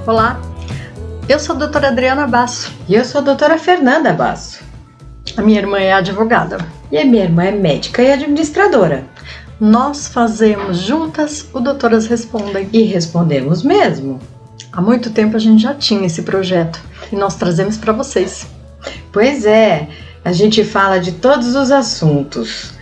Olá, eu sou a doutora Adriana Basso. E eu sou a doutora Fernanda Basso. A minha irmã é advogada. E a minha irmã é médica e administradora. Nós fazemos juntas o Doutoras Respondem. E respondemos mesmo. Há muito tempo a gente já tinha esse projeto e nós trazemos para vocês. Pois é, a gente fala de todos os assuntos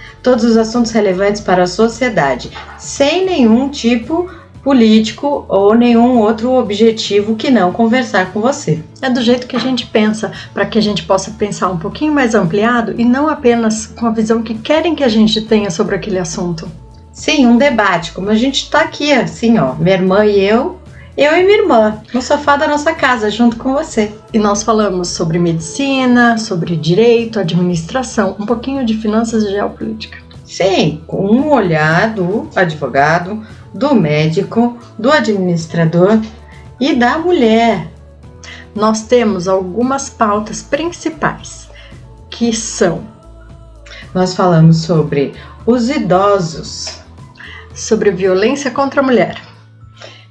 relevantes para a sociedade, sem nenhum tipo político ou nenhum outro objetivo que não conversar com você. É do jeito que a gente pensa, para que a gente possa pensar um pouquinho mais ampliado e não apenas com a visão que querem que a gente tenha sobre aquele assunto. Sim, um debate, como a gente está aqui, assim, ó, minha irmã e eu e minha irmã, no sofá da nossa casa, junto com você. E nós falamos sobre medicina, sobre direito, administração, um pouquinho de finanças e geopolítica. Sim, com um olhar do advogado, do médico, do administrador e da mulher. Nós temos algumas pautas principais, que são: nós falamos sobre os idosos, sobre violência contra a mulher.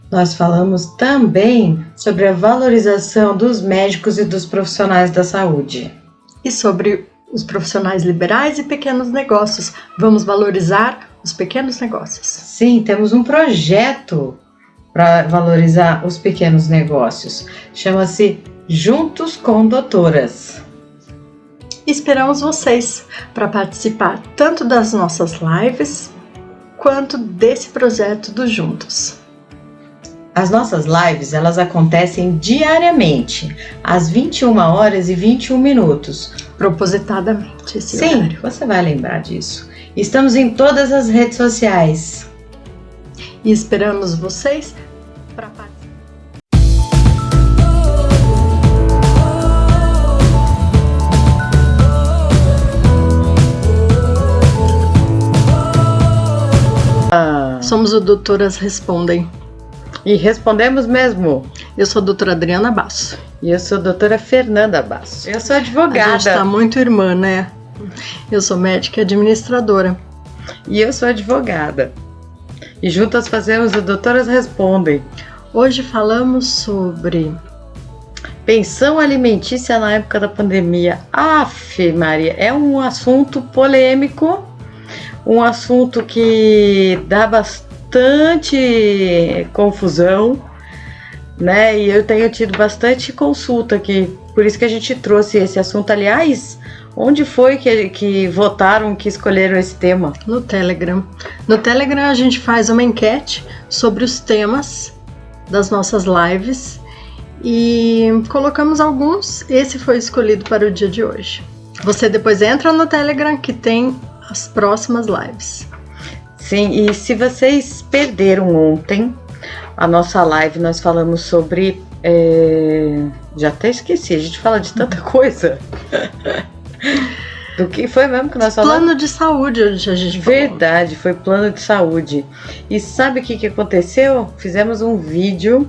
Nós falamos também sobre a valorização dos médicos e dos profissionais da saúde. E sobre os profissionais liberais e pequenos negócios. Vamos valorizar os pequenos negócios. Sim, temos um projeto para valorizar os pequenos negócios. Chama-se Juntos com Doutoras. Esperamos vocês para participar tanto das nossas lives quanto desse projeto do Juntos. As nossas lives, elas acontecem diariamente, às 21h21. Propositadamente, esse Sim, horário. Você vai lembrar disso. Estamos em todas as redes sociais. E esperamos vocês para participar. Somos o Doutoras Respondem. E respondemos mesmo. Eu sou a doutora Adriana Basso. E eu sou a doutora Fernanda Basso. Eu sou advogada. A gente tá muito irmã, né? Eu sou médica e administradora. E eu sou advogada. E juntas fazemos o Doutoras Respondem. Hoje falamos sobre pensão alimentícia na época da pandemia. Aff, Maria, é um assunto polêmico, um assunto que dá bastante confusão, né? E eu tenho tido bastante consulta aqui, por isso que a gente trouxe esse assunto. Aliás, onde foi que votaram, que escolheram esse tema? No Telegram. No Telegram a gente faz uma enquete sobre os temas das nossas lives e colocamos alguns. Esse foi escolhido para o dia de hoje. Você depois entra no Telegram que tem as próximas lives. Sim, e se vocês perderam ontem a nossa live, nós falamos sobre... já até esqueci, a gente fala de tanta coisa. Do que foi mesmo que nós falamos? Plano de saúde, hoje a gente falou. Verdade, foi plano de saúde. E sabe o que aconteceu? Fizemos um vídeo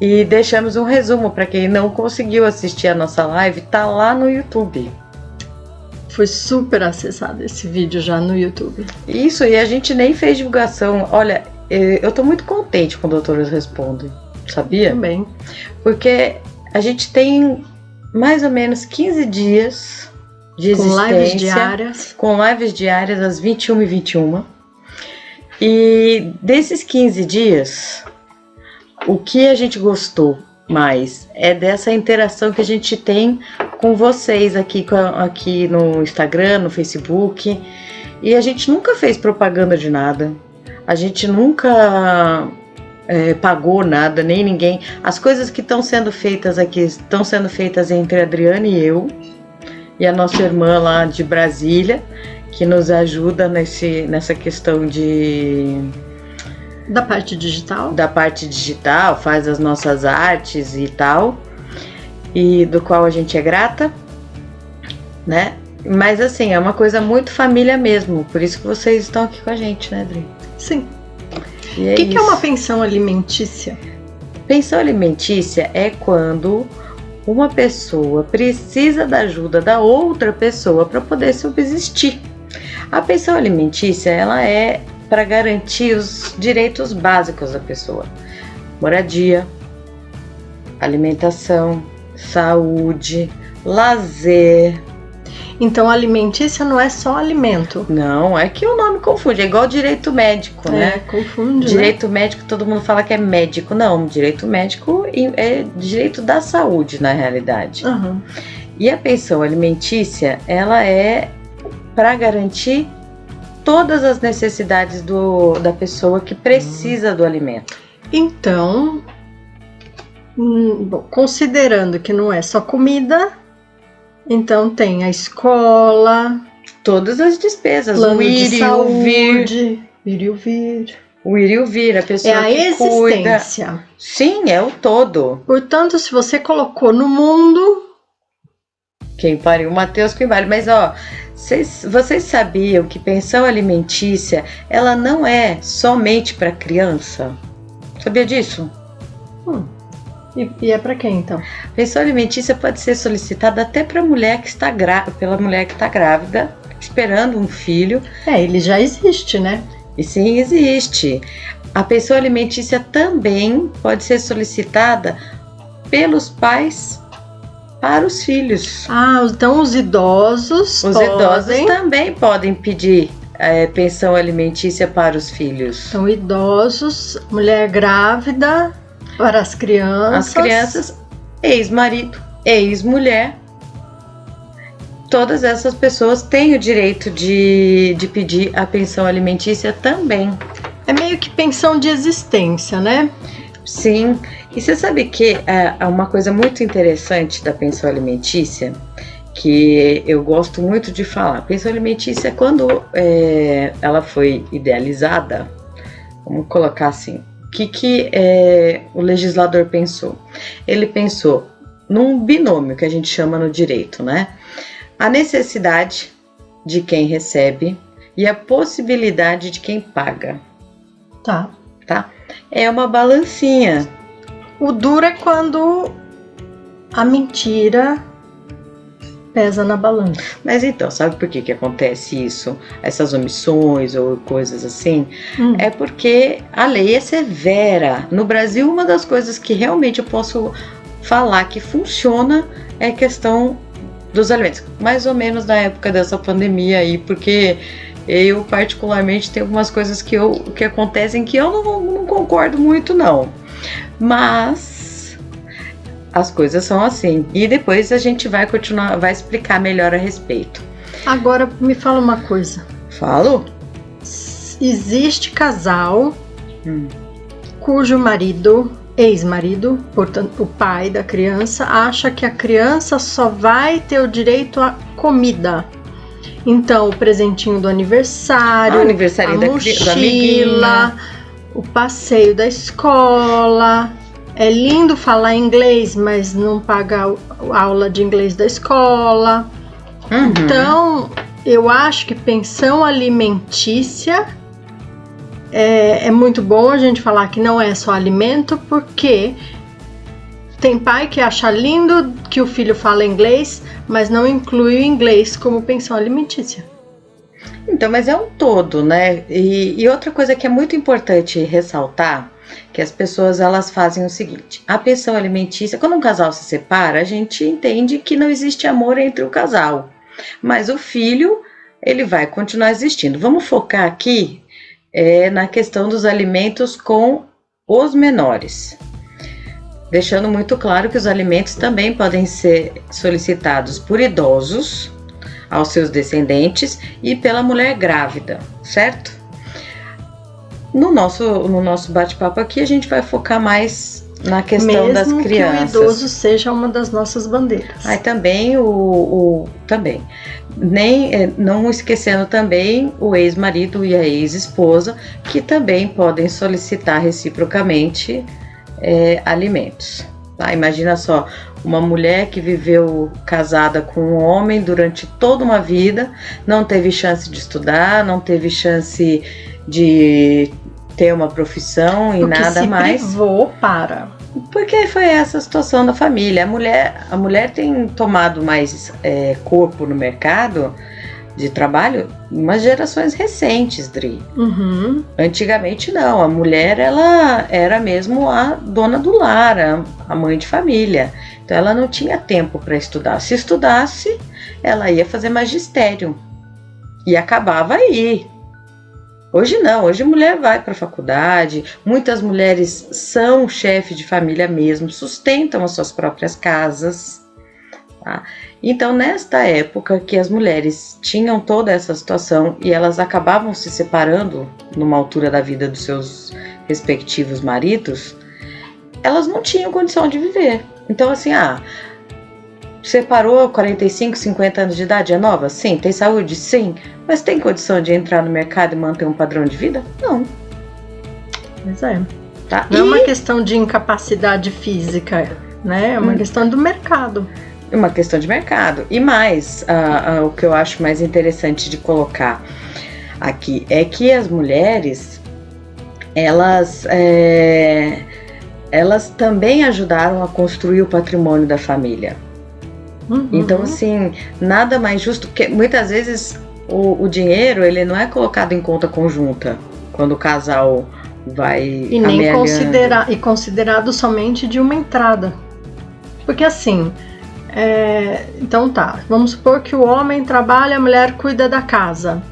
e deixamos um resumo para quem não conseguiu assistir a nossa live, tá lá no YouTube. Foi super acessado esse vídeo já no YouTube. Isso, e a gente nem fez divulgação. Olha, eu tô muito contente com o Doutoras Respondem, sabia? Também. Porque a gente tem mais ou menos 15 dias de existência. Com lives diárias. Com lives diárias às 21h21. E desses 15 dias, o que a gente gostou mais é dessa interação que a gente tem com vocês aqui no Instagram, no Facebook. E a gente nunca fez propaganda de nada. A gente nunca pagou nada, nem ninguém. As coisas que estão sendo feitas aqui estão sendo feitas entre a Adriana e eu. E a nossa irmã lá de Brasília, que nos ajuda nessa questão da parte digital? Da parte digital, faz as nossas artes e tal, e do qual a gente é grata, né? Mas assim, é uma coisa muito família mesmo, por isso que vocês estão aqui com a gente, né, Adri? Sim. O que é uma pensão alimentícia? Pensão alimentícia é quando uma pessoa precisa da ajuda da outra pessoa para poder subsistir. A pensão alimentícia, ela é para garantir os direitos básicos da pessoa. Moradia, alimentação, saúde, lazer. Então, alimentícia não é só alimento. Não, é que o nome confunde. É igual direito médico, né? Confunde, direito médico, todo mundo fala que é médico. Não, direito médico é direito da saúde, na realidade. Uhum. E a pensão alimentícia, ela é para garantir todas as necessidades da pessoa que precisa do alimento. Então, bom, considerando que não é só comida, então tem a escola, todas as despesas, plano o ir de e saúde, o vir. ir e o vir. O ir e o vir, a pessoa É a que existência. cuida. Sim, é o todo. Portanto, se você colocou no mundo... Quem pariu, Mateus que vale. Mas, ó, vocês sabiam que pensão alimentícia, ela não é somente para criança? Sabia disso? E é para quem, então? Pensão alimentícia pode ser solicitada até para mulher que está pela mulher que está grávida, esperando um filho. Ele já existe, né? E sim, existe. A pensão alimentícia também pode ser solicitada pelos pais para os filhos. Então os idosos idosos também podem pedir pensão alimentícia para os filhos. Então, idosos, mulher grávida, para as crianças. As crianças, ex-marido, ex-mulher. Todas essas pessoas têm o direito de pedir a pensão alimentícia também. É meio que pensão de existência, né? Sim. E você sabe que uma coisa muito interessante da pensão alimentícia, que eu gosto muito de falar, a pensão alimentícia, quando ela foi idealizada, vamos colocar assim, o que o legislador pensou? Ele pensou num binômio que a gente chama no direito, né? A necessidade de quem recebe e a possibilidade de quem paga. Tá. É uma balancinha. O duro é quando a mentira pesa na balança. Mas então, sabe por que acontece isso? Essas omissões ou coisas assim? É porque a lei é severa. No Brasil, uma das coisas que realmente eu posso falar que funciona é a questão dos alimentos. Mais ou menos na época dessa pandemia aí, porque eu particularmente tenho algumas coisas que acontecem que eu não concordo muito, não. Mas as coisas são assim. E depois a gente vai explicar melhor a respeito. Agora me fala uma coisa. Falo? Existe casal cujo marido, ex-marido, portanto o pai da criança, acha que a criança só vai ter o direito à comida. Então, o presentinho do aniversário, a mochila, o passeio da escola. É lindo falar inglês, mas não paga a aula de inglês da escola. Então, eu acho que pensão alimentícia é muito bom a gente falar que não é só alimento, porque tem pai que acha lindo que o filho fala inglês, mas não inclui o inglês como pensão alimentícia. Então, mas é um todo, né? E outra coisa que é muito importante ressaltar, que as pessoas elas fazem o seguinte: a pensão alimentícia, quando um casal se separa, a gente entende que não existe amor entre o casal, mas o filho, ele vai continuar existindo. Vamos focar aqui na questão dos alimentos com os menores. Deixando muito claro que os alimentos também podem ser solicitados por idosos, aos seus descendentes e pela mulher grávida, certo? No nosso bate-papo aqui a gente vai focar mais na questão das crianças. Mesmo que o idoso seja uma das nossas bandeiras. Também também. Não esquecendo também o ex-marido e a ex-esposa, que também podem solicitar reciprocamente alimentos. Imagina só, uma mulher que viveu casada com um homem durante toda uma vida, não teve chance de estudar, não teve chance de ter uma profissão e nada mais. Privou para. Porque foi essa a situação da família. A mulher tem tomado mais corpo no mercado de trabalho, umas gerações recentes, Dri. Uhum. Antigamente não, a mulher ela era mesmo a dona do lar, a mãe de família. Então ela não tinha tempo para estudar. Se estudasse, ela ia fazer magistério e acabava aí. Hoje não, hoje a mulher vai para a faculdade, muitas mulheres são chefe de família mesmo, sustentam as suas próprias casas. Tá? Então, nesta época que as mulheres tinham toda essa situação e elas acabavam se separando numa altura da vida dos seus respectivos maridos, elas não tinham condição de viver. Então, assim, separou 45, 50 anos de idade, é nova? Sim. Tem saúde? Sim. Mas tem condição de entrar no mercado e manter um padrão de vida? Não. Pois é. Tá? Não é uma questão de incapacidade física, né? É uma questão do mercado. Uma questão de mercado. E mais, o que eu acho mais interessante de colocar aqui é que as mulheres, elas também ajudaram a construir o patrimônio da família. Uhum. Então, assim, nada mais justo, porque muitas vezes o dinheiro, ele não é colocado em conta conjunta, quando o casal vai e nem considerado somente de uma entrada. Porque assim, então tá, vamos supor que o homem trabalha, a mulher cuida da casa.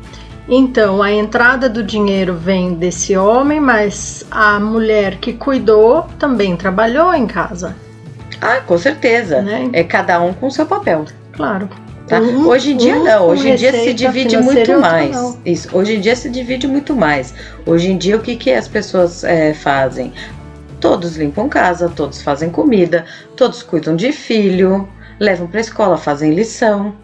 Então, a entrada do dinheiro vem desse homem, mas a mulher que cuidou também trabalhou em casa. Com certeza. Né? É cada um com seu papel. Claro. Tá? Hoje em dia não, hoje em dia se divide muito mais. Isso, hoje em dia se divide muito mais. Hoje em dia o que as pessoas fazem? Todos limpam casa, todos fazem comida, todos cuidam de filho, levam para a escola, fazem lição.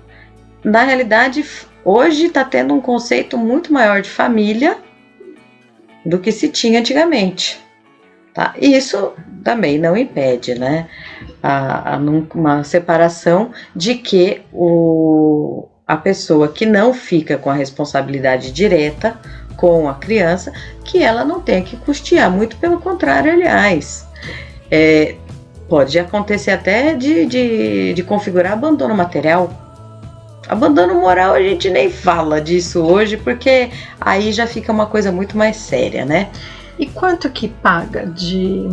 Na realidade, hoje está tendo um conceito muito maior de família do que se tinha antigamente. Tá? E isso também não impede, né, uma separação de que a pessoa que não fica com a responsabilidade direta com a criança, que ela não tenha que custear, muito pelo contrário, aliás. Pode acontecer até de configurar abandono material. Abandono moral a gente nem fala disso hoje, porque aí já fica uma coisa muito mais séria, né? E quanto que paga de...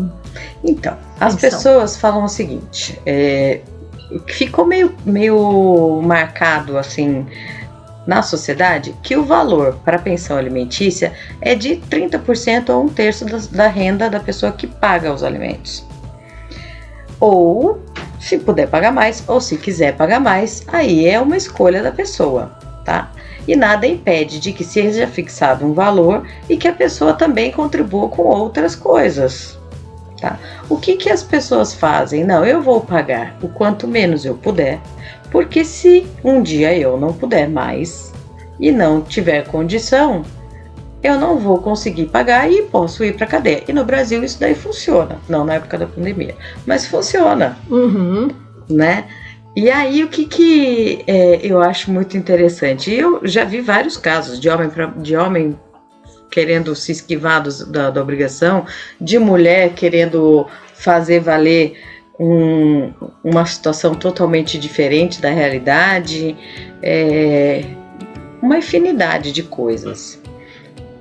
Então, as pessoas falam o seguinte, ficou meio marcado assim na sociedade que o valor para a pensão alimentícia é de 30% ou 1/3 da renda da pessoa que paga os alimentos. Ou, se puder pagar mais, ou se quiser pagar mais, aí é uma escolha da pessoa, tá? E nada impede de que seja fixado um valor e que a pessoa também contribua com outras coisas, tá? O que as pessoas fazem? Não, eu vou pagar o quanto menos eu puder, porque se um dia eu não puder mais e não tiver condição, eu não vou conseguir pagar e posso ir para a cadeia. E no Brasil isso daí funciona, não na época da pandemia, mas funciona, né? E aí o que eu acho muito interessante, eu já vi vários casos de homem querendo se esquivar da obrigação, de mulher querendo fazer valer uma situação totalmente diferente da realidade, uma infinidade de coisas,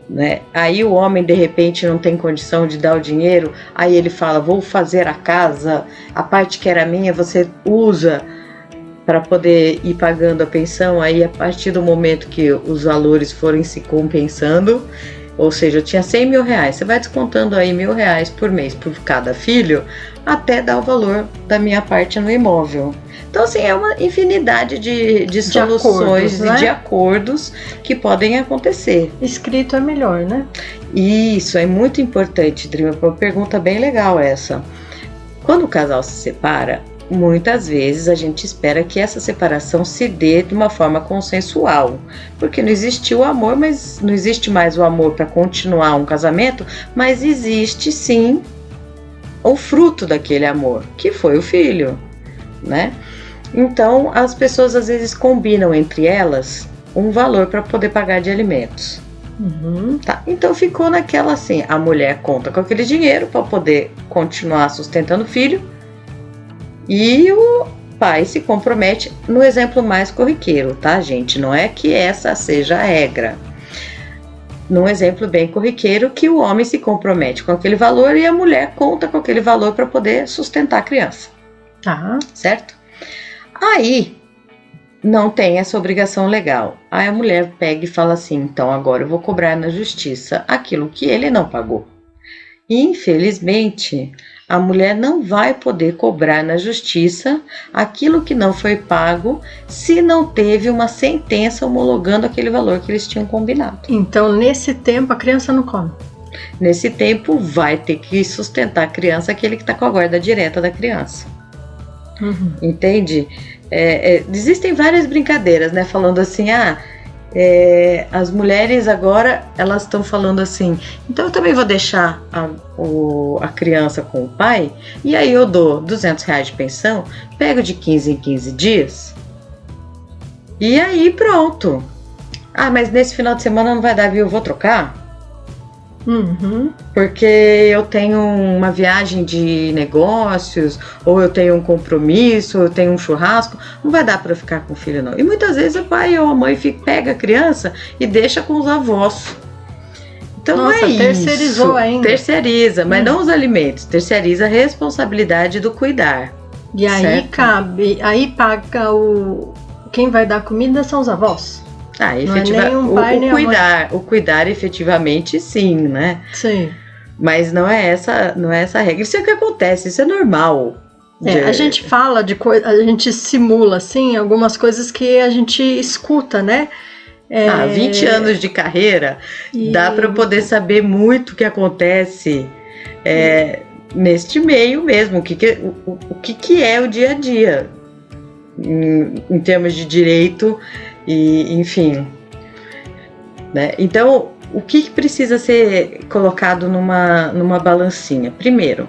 né? Aí o homem de repente não tem condição de dar o dinheiro, aí ele fala, vou fazer a casa, a parte que era minha você usa para poder ir pagando a pensão. Aí a partir do momento que os valores forem se compensando, ou seja, eu tinha 100 mil reais, você vai descontando aí R$1.000 por mês por cada filho, até dar o valor da minha parte no imóvel. Então, assim, é uma infinidade de soluções e de acordos que podem acontecer. Escrito é melhor, né? Isso, é muito importante, Drima. Uma pergunta bem legal essa. Quando o casal se separa, muitas vezes a gente espera que essa separação se dê de uma forma consensual, porque não existiu o amor, mas não existe mais o amor para continuar um casamento, mas existe sim o fruto daquele amor, que foi o filho, né? Então as pessoas às vezes combinam entre elas um valor para poder pagar de alimentos. Tá? Então ficou naquela assim, a mulher conta com aquele dinheiro para poder continuar sustentando o filho, e pai se compromete no exemplo mais corriqueiro, tá, gente? Não é que essa seja a regra. Num exemplo bem corriqueiro, que o homem se compromete com aquele valor e a mulher conta com aquele valor para poder sustentar a criança. Tá. Certo? Aí, não tem essa obrigação legal. Aí a mulher pega e fala assim, então agora eu vou cobrar na justiça aquilo que ele não pagou. E, infelizmente, a mulher não vai poder cobrar na justiça aquilo que não foi pago se não teve uma sentença homologando aquele valor que eles tinham combinado. Então, nesse tempo, a criança não come. Nesse tempo, vai ter que sustentar a criança aquele que está com a guarda direta da criança. Uhum. Entende? Existem várias brincadeiras, né? Falando assim, as mulheres agora, elas estão falando assim, então eu também vou deixar a criança com o pai, e aí eu dou R$200 de pensão, pego de 15 em 15 dias, e aí pronto. Mas nesse final de semana não vai dar, viu? Eu vou trocar? Uhum. Porque eu tenho uma viagem de negócios, ou eu tenho um compromisso, ou eu tenho um churrasco, não vai dar para ficar com o filho não. E muitas vezes o pai ou a mãe pega a criança e deixa com os avós. Então nossa, não é terceirizou isso. ainda. Terceiriza, mas não os alimentos, terceiriza a responsabilidade do cuidar. E aí certo? aí paga quem vai dar comida são os avós. O cuidar efetivamente sim, né? Sim. Mas não é essa regra. Isso é o que acontece, isso é normal. A gente fala de coisa, a gente simula assim algumas coisas que a gente escuta, né? 20 anos de carreira, dá para poder saber muito o que acontece neste meio mesmo, o que é o dia a dia em termos de direito. E, enfim, né? Então, o que precisa ser colocado numa balancinha? Primeiro,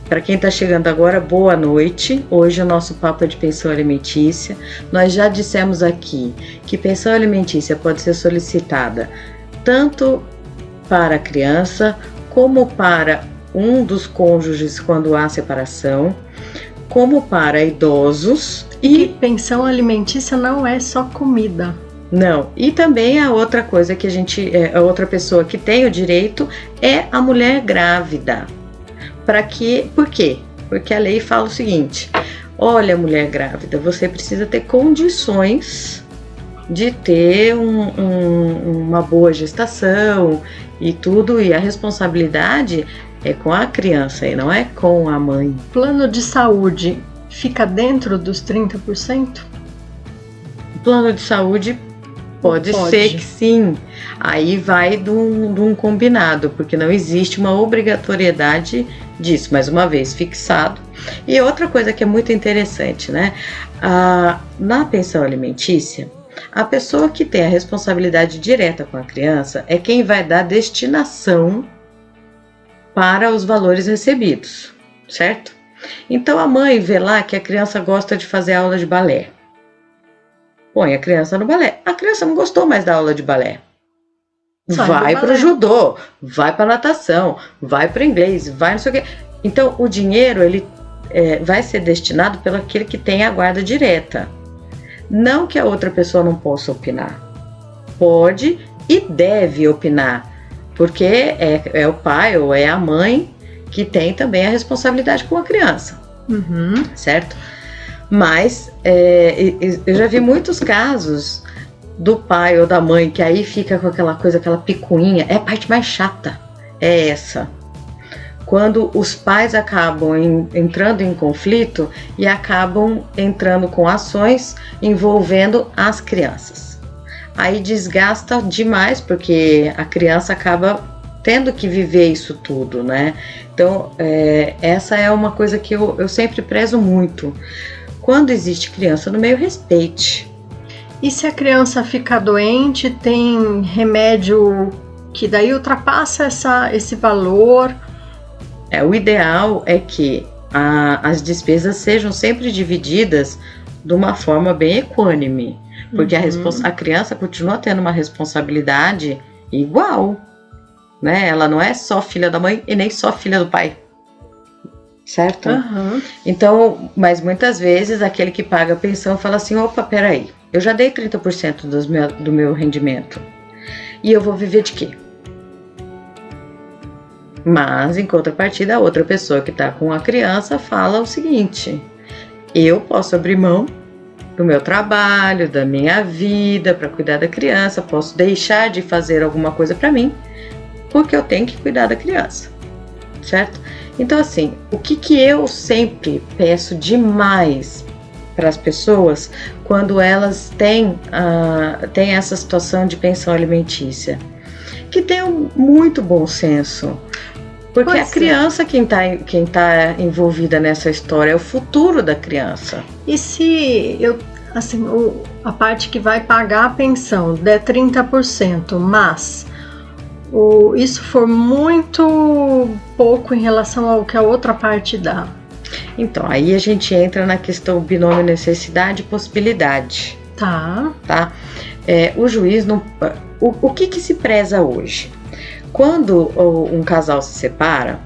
para quem está chegando agora, boa noite. Hoje o nosso papo é de pensão alimentícia. Nós já dissemos aqui que pensão alimentícia pode ser solicitada tanto para a criança como para um dos cônjuges quando há separação, como para idosos. E pensão alimentícia não é só comida. Não, e também a outra coisa que a outra pessoa que tem o direito é a mulher grávida. Por quê? Porque a lei fala o seguinte, olha, mulher grávida, você precisa ter condições de ter uma boa gestação e tudo, e a responsabilidade é com a criança e não é com a mãe. Plano de saúde fica dentro dos 30%? O plano de saúde pode ser que sim. Aí vai de um combinado, porque não existe uma obrigatoriedade disso, mais uma vez fixado. E outra coisa que é muito interessante, né? Na pensão alimentícia, a pessoa que tem a responsabilidade direta com a criança é quem vai dar destinação para os valores recebidos, certo? Então a mãe vê lá que a criança gosta de fazer aula de balé. Põe a criança no balé. A criança não gostou mais da aula de balé. Vai para o judô, vai para natação, vai para inglês, vai não sei o quê. Então o dinheiro ele vai ser destinado pelo aquele que tem a guarda direta. Não que a outra pessoa não possa opinar. Pode e deve opinar, porque é o pai ou é a mãe que tem também a responsabilidade com a criança, certo? Mas eu já vi muitos casos do pai ou da mãe que aí fica com aquela coisa, aquela picuinha. É a parte mais chata, é essa. Quando os pais acabam entrando em conflito e acabam entrando com ações envolvendo as crianças. Aí desgasta demais, porque a criança acaba tendo que viver isso tudo, né? Então, essa é uma coisa que eu sempre prezo muito. Quando existe criança no meio, respeite. E se a criança ficar doente, tem remédio que daí ultrapassa esse valor? O ideal é que as despesas sejam sempre divididas de uma forma bem equânime, porque a criança continua tendo uma responsabilidade igual, né? Ela não é só filha da mãe e nem só filha do pai. certo? Aham. Então, mas muitas vezes aquele que paga a pensão fala assim, opa, peraí, eu já dei 30% do meu rendimento e eu vou viver de quê? Mas, em contrapartida, a outra pessoa que está com a criança fala o seguinte, eu posso abrir mão do meu trabalho, da minha vida para cuidar da criança, posso deixar de fazer alguma coisa para mim, porque eu tenho que cuidar da criança, certo? Então, assim, o que eu sempre peço demais para as pessoas quando elas têm essa situação de pensão alimentícia? Que tenham muito bom senso. Porque Pois a criança quem tá envolvida nessa história é o futuro da criança. E se eu, assim, a parte que vai pagar a pensão der 30%, mas isso for muito pouco em relação ao que a outra parte dá? Então, aí a gente entra na questão binômio necessidade e possibilidade. Tá. O juiz não... O que se preza hoje? Quando um casal se separa,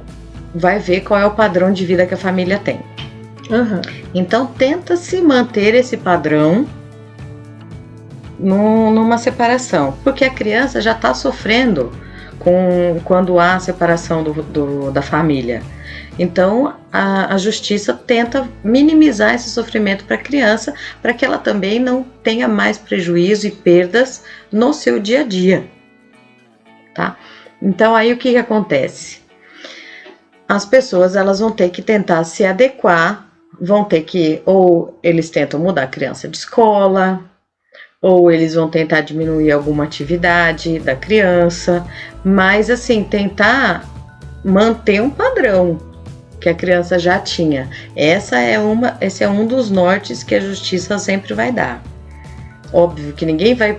vai ver qual é o padrão de vida que a família tem. Uhum. Então, tenta-se manter esse padrão numa separação, porque a criança já está sofrendo quando há a separação da família. Então, a justiça tenta minimizar esse sofrimento para a criança, para que ela também não tenha mais prejuízo e perdas no seu dia a dia, tá? Então, aí o que acontece? As pessoas elas vão ter que tentar se adequar, vão ter que, ou eles tentam mudar a criança de escola, ou eles vão tentar diminuir alguma atividade da criança, mas assim, tentar manter um padrão que a criança já tinha. Esse é um dos nortes que a justiça sempre vai dar. Óbvio que ninguém vai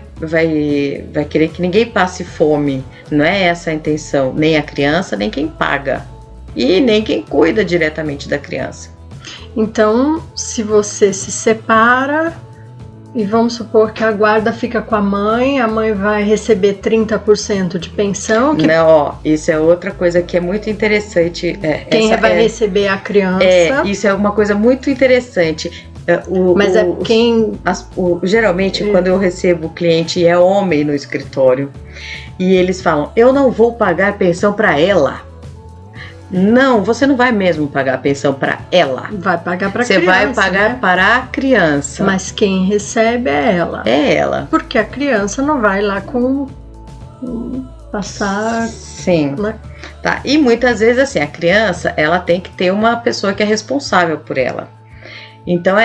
querer que ninguém passe fome, não é essa a intenção, nem a criança, nem quem paga, e nem quem cuida diretamente da criança. Então, se você se separa e vamos supor que a guarda fica com a mãe vai receber 30% de pensão. Não, isso é outra coisa que é muito interessante. Quem vai receber a criança. Isso é uma coisa muito interessante. Geralmente, quando eu recebo o cliente é homem no escritório e eles falam, eu não vou pagar pensão para ela. Não, você não vai mesmo pagar a pensão para ela. Vai pagar para a criança. Você vai pagar, né? para a criança. Mas quem recebe é ela. É ela. Porque a criança não vai lá passar... Sim. Né? Tá. E muitas vezes, assim, a criança, ela tem que ter uma pessoa que é responsável por ela. Então,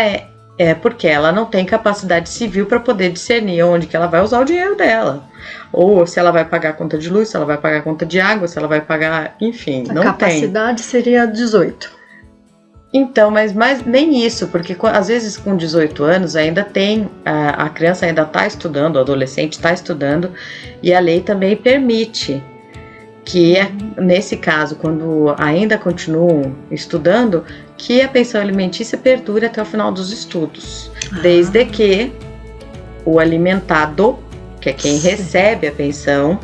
porque ela não tem capacidade civil para poder discernir onde que ela vai usar o dinheiro dela. Ou se ela vai pagar a conta de luz, se ela vai pagar a conta de água, se ela vai pagar... Enfim, não tem. A capacidade seria 18. Então, mas nem isso, porque às vezes com 18 anos ainda tem... A criança ainda está estudando, o adolescente está estudando, e a lei também permite que, nesse caso, quando ainda continuam estudando, que a pensão alimentícia perdure até o final dos estudos, desde que o alimentado, que é quem recebe a pensão,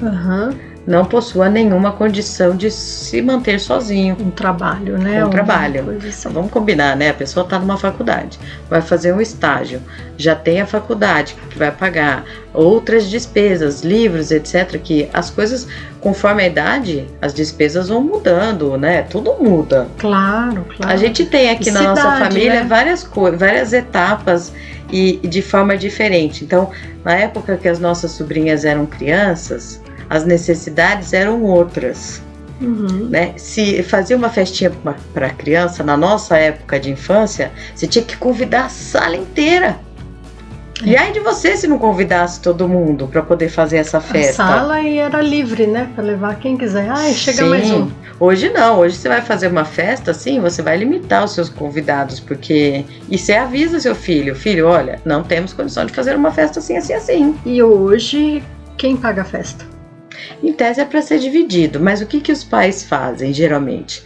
não possua nenhuma condição de se manter sozinho. Um trabalho, né? Trabalho. Assim. Vamos combinar, né? A pessoa está numa faculdade, vai fazer um estágio, já tem a faculdade que vai pagar, outras despesas, livros, etc. Que as coisas, conforme a idade, as despesas vão mudando, né? Tudo muda. Claro. A gente tem aqui na nossa família, né? várias etapas e de forma diferente. Então, na época que as nossas sobrinhas eram crianças, as necessidades eram outras. Né? Se fazia uma festinha para criança, na nossa época de infância, você tinha que convidar a sala inteira. E aí de você se não convidasse todo mundo para poder fazer essa festa? A sala era livre, né? Para levar quem quiser. Chega mais um. Hoje não, hoje você vai fazer uma festa assim, você vai limitar os seus convidados, porque... E você avisa seu filho, olha, não temos condição de fazer uma festa assim, assim, assim. E hoje, quem paga a festa? Em tese é para ser dividido, mas o que os pais fazem geralmente?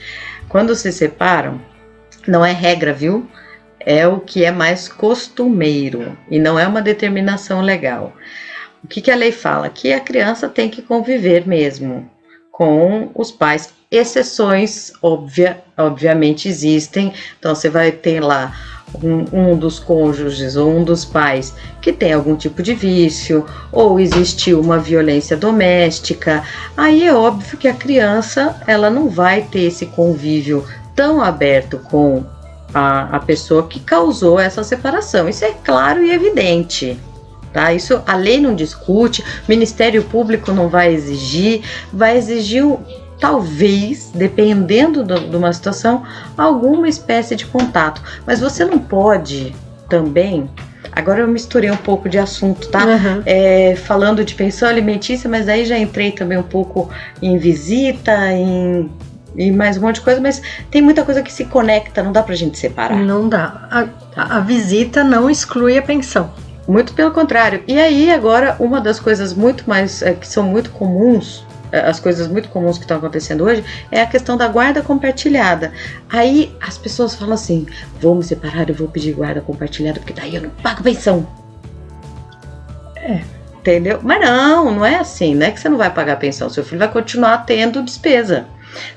Quando se separam, não é regra, viu? É o que é mais costumeiro e não é uma determinação legal. O que a lei fala? Que a criança tem que conviver mesmo com os pais. Exceções, obviamente, existem. Então, você vai ter lá um dos cônjuges ou um dos pais que tem algum tipo de vício, ou existiu uma violência doméstica. Aí é óbvio que a criança, ela não vai ter esse convívio tão aberto com a pessoa que causou essa separação. Isso é claro e evidente. Tá? Isso a lei não discute, o Ministério Público não vai exigir, talvez, dependendo de uma situação, alguma espécie de contato. Mas você não pode também... Agora eu misturei um pouco de assunto, tá? Uhum. Falando de pensão alimentícia, mas aí já entrei também um pouco em visita, e mais um monte de coisa, mas tem muita coisa que se conecta, não dá pra gente separar. Não dá. A visita não exclui a pensão. Muito pelo contrário. E aí agora uma das coisas muito mais que são muito comuns, as coisas muito comuns que estão acontecendo hoje, é a questão da guarda compartilhada. Aí as pessoas falam assim: vou me separar, eu vou pedir guarda compartilhada, porque daí eu não pago pensão. Entendeu? Mas não é assim, não é que você não vai pagar pensão, seu filho vai continuar tendo despesa.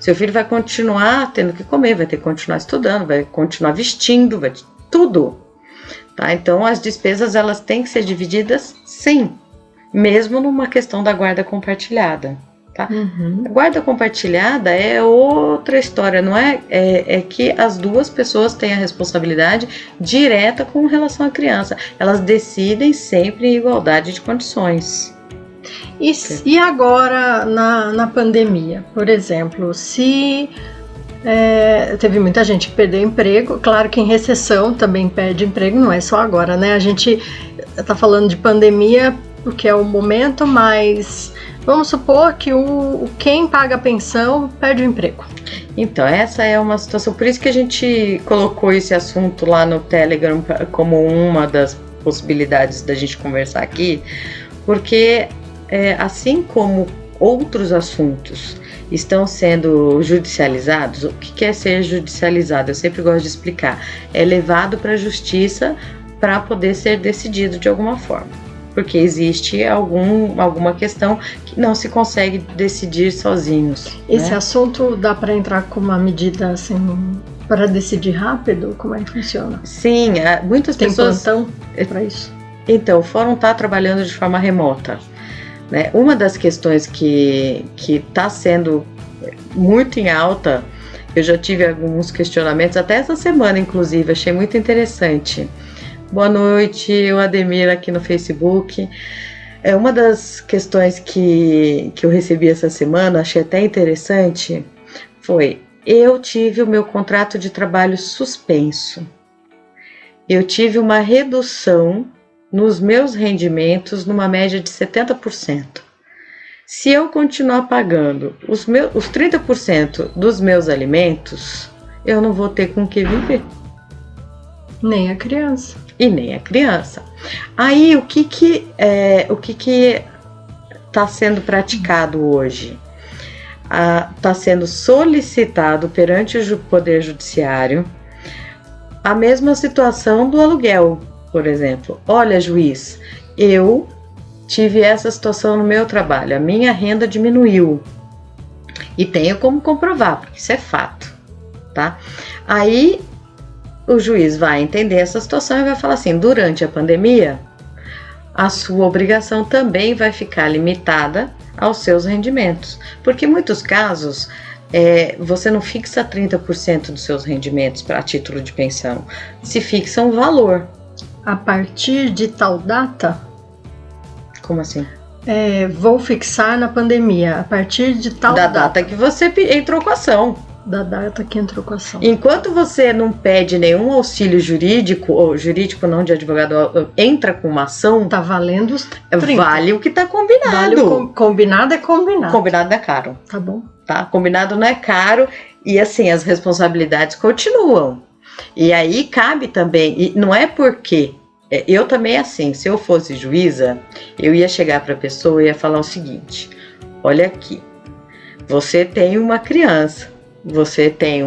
Seu filho vai continuar tendo que comer, vai ter que continuar estudando, vai continuar vestindo, vai tudo. Tá? Então as despesas, elas têm que ser divididas, sim, mesmo numa questão da guarda compartilhada. Tá? Uhum. A guarda compartilhada é outra história, não é? É que as duas pessoas têm a responsabilidade direta com relação à criança. Elas decidem sempre em igualdade de condições. E agora na pandemia, por exemplo, se teve muita gente que perdeu emprego, claro que em recessão também perde emprego, não é só agora, né? A gente tá falando de pandemia porque é o momento, mas vamos supor que quem paga a pensão perde o emprego. Então, essa é uma situação, por isso que a gente colocou esse assunto lá no Telegram como uma das possibilidades da gente conversar aqui, porque assim como outros assuntos estão sendo judicializados, o que é ser judicializado? Eu sempre gosto de explicar. É levado para a justiça para poder ser decidido de alguma forma. Porque existe alguma questão que não se consegue decidir sozinhos. Esse assunto dá para entrar com uma medida assim para decidir rápido? Como é que funciona? Sim, muitas pessoas... Tem plantão para isso? Então, o fórum está trabalhando de forma remota. Né? Uma das questões que está sendo muito em alta, eu já tive alguns questionamentos, até essa semana, inclusive, achei muito interessante. Boa noite, eu Ademir aqui no Facebook. Uma das questões que eu recebi essa semana, achei até interessante, foi: eu tive o meu contrato de trabalho suspenso. Eu tive uma redução nos meus rendimentos numa média de 70%. Se eu continuar pagando os 30% dos meus alimentos, eu não vou ter com que viver. Nem a criança. E nem a criança. Aí, o que está sendo praticado hoje? Está sendo solicitado perante o Poder Judiciário a mesma situação do aluguel, por exemplo. Olha, juiz, eu tive essa situação no meu trabalho, a minha renda diminuiu e tenho como comprovar, porque isso é fato, tá? Aí o juiz vai entender essa situação e vai falar assim: durante a pandemia, a sua obrigação também vai ficar limitada aos seus rendimentos, porque em muitos casos você não fixa 30% dos seus rendimentos para título de pensão, se fixa um valor. A partir de tal data? Como assim? Vou fixar na pandemia, a partir de tal data. Da data que você entrou com a ação. Da data que entrou com a ação. Enquanto você não pede nenhum auxílio jurídico, ou jurídico não de advogado, entra com uma ação... Tá valendo os 30. Vale o que tá combinado. Combinado é combinado. Combinado é caro. Tá bom. Tá? Combinado não é caro e assim, as responsabilidades continuam. E aí cabe também, e não é porque... eu também assim, se eu fosse juíza, eu ia chegar para a pessoa e ia falar o seguinte: olha aqui, você tem uma criança, você tem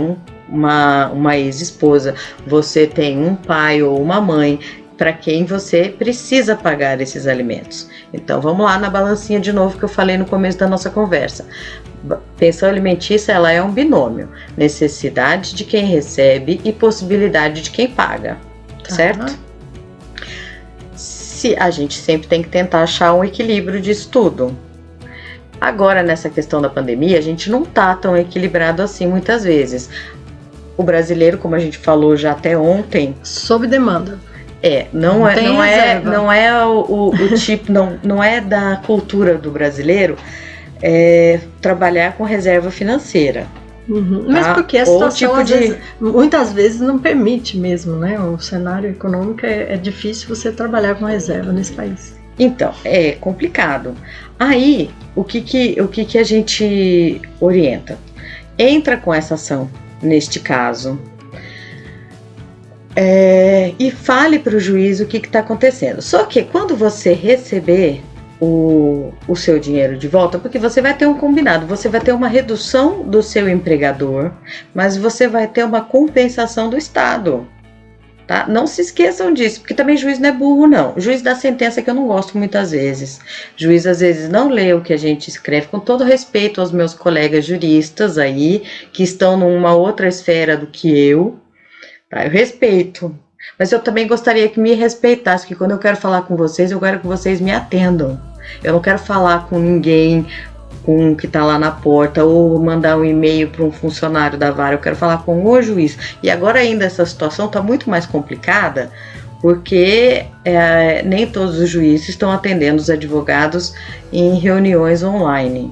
uma ex-esposa, você tem um pai ou uma mãe para quem você precisa pagar esses alimentos. Então vamos lá na balancinha de novo que eu falei no começo da nossa conversa. Pensão alimentícia, ela é um binômio, necessidade de quem recebe e possibilidade de quem paga, certo? Se a gente sempre tem que tentar achar um equilíbrio disso tudo. Agora, nessa questão da pandemia, a gente não tá tão equilibrado assim muitas vezes. O brasileiro, como a gente falou já até ontem, sob demanda. Não é o tipo, não é da cultura do brasileiro trabalhar com reserva financeira. Uhum. Mas porque a situação muitas vezes não permite mesmo, né? O cenário econômico é difícil você trabalhar com reserva nesse país. Então, é complicado. Aí, o que a gente orienta? Entra com essa ação, neste caso, e fale para o juiz o que está acontecendo. Só que quando você receber o seu dinheiro de volta, porque você vai ter um combinado, você vai ter uma redução do seu empregador, mas você vai ter uma compensação do Estado. Tá? Não se esqueçam disso, porque também juiz não é burro, não. Juiz dá sentença que eu não gosto muitas vezes. Juiz às vezes não lê o que a gente escreve, com todo respeito aos meus colegas juristas aí, que estão numa outra esfera do que eu. Tá? Eu respeito, mas eu também gostaria que me respeitasse, que quando eu quero falar com vocês, eu quero que vocês me atendam. Eu não quero falar com ninguém que está lá na porta ou mandar um e-mail para um funcionário da vara. Eu quero falar com o juiz. E agora ainda essa situação está muito mais complicada porque nem todos os juízes estão atendendo os advogados em reuniões online.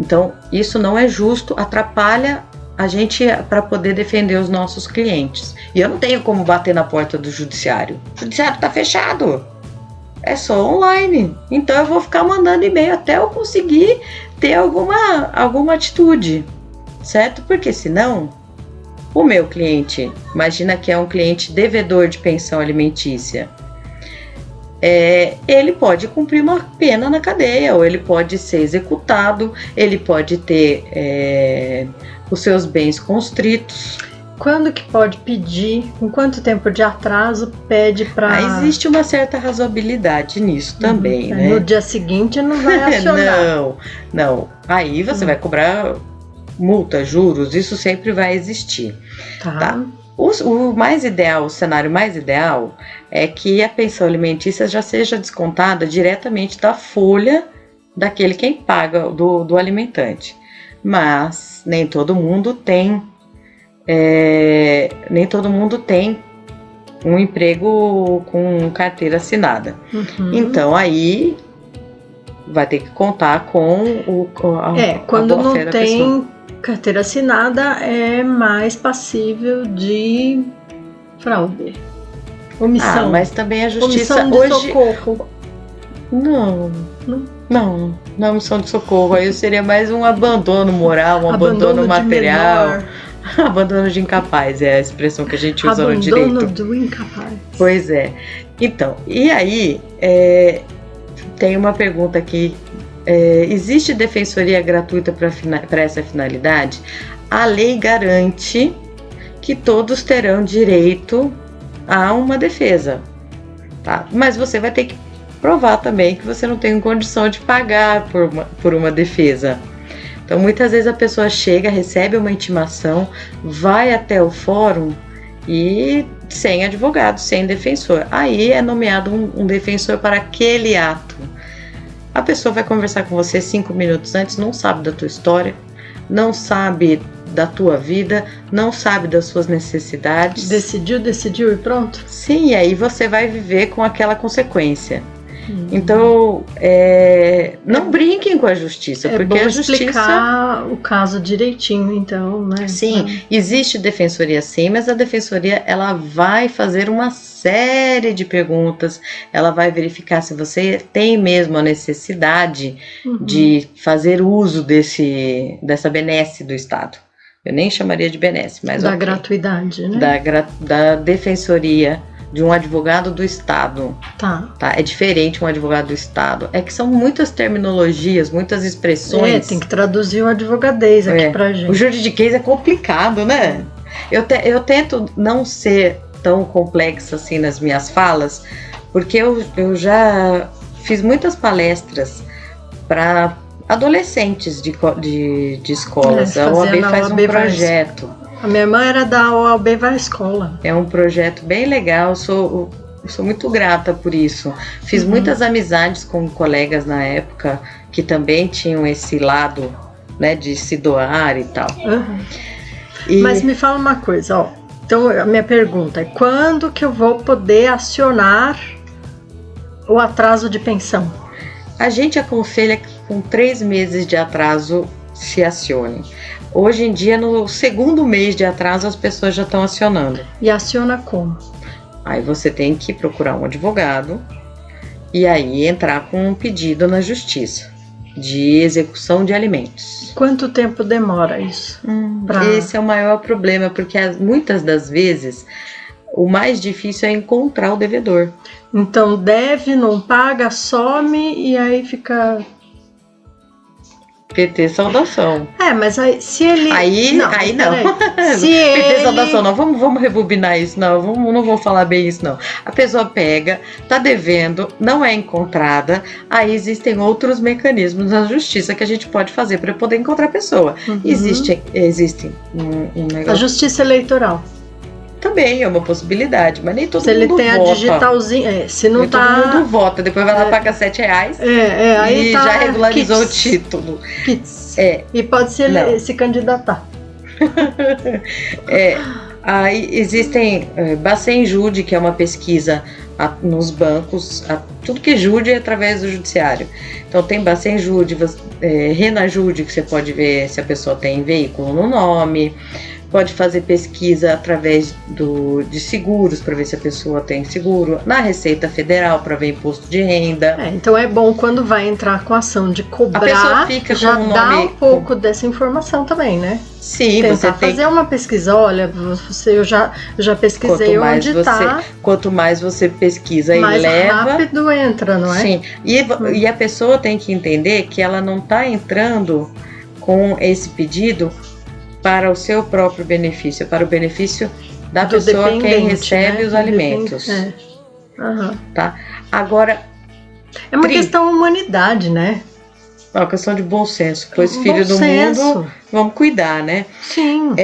Então isso não é justo, atrapalha a gente para poder defender os nossos clientes. E eu não tenho como bater na porta do judiciário. O judiciário está fechado. É só online. Então eu vou ficar mandando e-mail até eu conseguir ter alguma atitude, certo? Porque senão, o meu cliente, imagina que é um cliente devedor de pensão alimentícia, ele pode cumprir uma pena na cadeia, ou ele pode ser executado, ele pode ter os seus bens constritos. Quando que pode pedir? Com quanto tempo de atraso pede para... Existe uma certa razoabilidade nisso também, né? No dia seguinte não vai acionar. Não. Aí você vai cobrar multa, juros, isso sempre vai existir. Tá? O mais ideal, o cenário mais ideal é que a pensão alimentícia já seja descontada diretamente da folha daquele quem paga, do alimentante. Mas nem todo mundo tem um emprego com carteira assinada. Então aí vai ter que contar com quando não tem pessoa. Carteira assinada é mais passível de fraude, omissão. Mas também a justiça omissão de hoje socorro. Não, omissão de socorro. Aí seria mais um abandono moral, um abandono material. Abandono de incapaz é a expressão que a gente usa no direito. Abandono do incapaz. Pois é. Então, e aí tem uma pergunta aqui. Existe defensoria gratuita para essa finalidade? A lei garante que todos terão direito a uma defesa, tá? Mas você vai ter que provar também que você não tem condição de pagar por uma defesa. Então, muitas vezes a pessoa chega, recebe uma intimação, vai até o fórum e sem advogado, sem defensor. Aí é nomeado um defensor para aquele ato. A pessoa vai conversar com você 5 minutos antes, não sabe da tua história, não sabe da tua vida, não sabe das suas necessidades. Decidiu e pronto? Sim, e aí você vai viver com aquela consequência. Então, não brinquem com a justiça, porque bom a justiça... explicar o caso direitinho, então, né? Sim, existe defensoria sim, mas a defensoria ela vai fazer uma série de perguntas, ela vai verificar se você tem mesmo a necessidade de fazer uso dessa benesse do Estado. Eu nem chamaria de benesse, mas... Da gratuidade, né? Da defensoria de um advogado do Estado. Tá. É diferente um advogado do Estado. É que são muitas terminologias, muitas expressões. Tem que traduzir o advogadez aqui pra gente. O juridiquês é complicado, né? Eu tento não ser tão complexa assim nas minhas falas, porque eu já fiz muitas palestras para adolescentes de escolas. A OAB faz um projeto. A minha irmã era da OAB Vai à Escola. É um projeto bem legal, sou muito grata por isso. Fiz muitas amizades com colegas na época que também tinham esse lado, né, de se doar e tal. Mas me fala uma coisa, ó. Então a minha pergunta é: quando que eu vou poder acionar o atraso de pensão? A gente aconselha que com 3 meses de atraso se acione. Hoje em dia, no segundo mês de atraso, as pessoas já estão acionando. E aciona como? Aí você tem que procurar um advogado e aí entrar com um pedido na justiça de execução de alimentos. Quanto tempo demora isso? Esse é o maior problema, porque muitas das vezes o mais difícil é encontrar o devedor. Então deve, não paga, some e aí fica... PT saudação. Mas aí se ele... Aí não. Se PT saudação não. Vamos rebobinar isso, não. Não vou falar bem isso, não. A pessoa pega, tá devendo, não é encontrada. Aí existem outros mecanismos na justiça que a gente pode fazer para poder encontrar a pessoa. Existe um negócio. A justiça eleitoral. Também é uma possibilidade, mas nem todo mundo vota. Se ele tem a digitalzinha, se não tá... Todo mundo vota, depois vai lá pagar R$7 aí e tá, já regularizou o título. E pode se candidatar. Aí existem Bacenjude, que é uma pesquisa nos bancos, tudo que Jude é através do judiciário. Então tem Bacenjude, Renajude, que você pode ver se a pessoa tem veículo no nome. Pode fazer pesquisa através de seguros para ver se a pessoa tem seguro, na Receita Federal para ver imposto de renda. Então é bom quando vai entrar com a ação de cobrar, a pessoa fica já com dá nome... um pouco dessa informação também, né? Sim, tentar você tem fazer uma pesquisa. Olha, eu já pesquisei onde está. Quanto mais você pesquisa e mais leva, rápido entra, não é? Sim. E a pessoa tem que entender que ela não está entrando com esse pedido para o seu próprio benefício, para o benefício da pessoa quem recebe, né, os alimentos. Tá? Agora, é uma questão de humanidade, né? É uma questão de bom senso. Pois filho do mundo, vamos cuidar, né? Sim.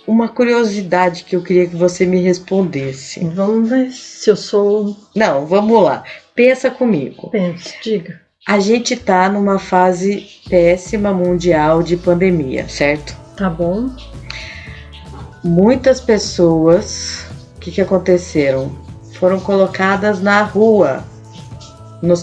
Uma curiosidade que eu queria que você me respondesse. Vamos ver se eu sou... Não, vamos lá. Pensa comigo. Pense, diga. A gente tá numa fase péssima mundial de pandemia, certo? Tá bom. Muitas pessoas, o que aconteceram? Foram colocadas na rua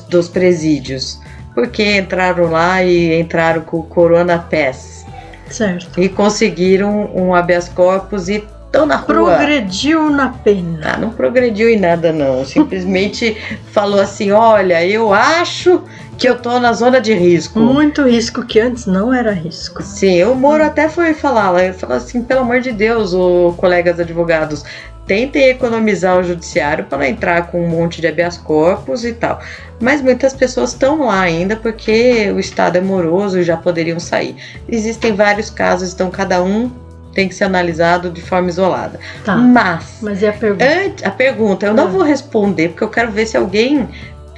dos presídios, porque entraram lá e entraram com o Corona Pass. Certo. E conseguiram um habeas corpus e estão na rua. Progrediu na pena. Não progrediu em nada, não. Simplesmente falou assim, olha, eu acho que eu tô na zona de risco. Muito risco que antes não era risco. Sim, o Moro até foi falar, ele falou assim, pelo amor de Deus, colegas advogados, tentem economizar o judiciário para não entrar com um monte de habeas corpus e tal. Mas muitas pessoas estão lá ainda porque o Estado é moroso e já poderiam sair. Existem vários casos, então cada um tem que ser analisado de forma isolada. Tá. Mas e a pergunta? A pergunta, eu não vou responder, porque eu quero ver se alguém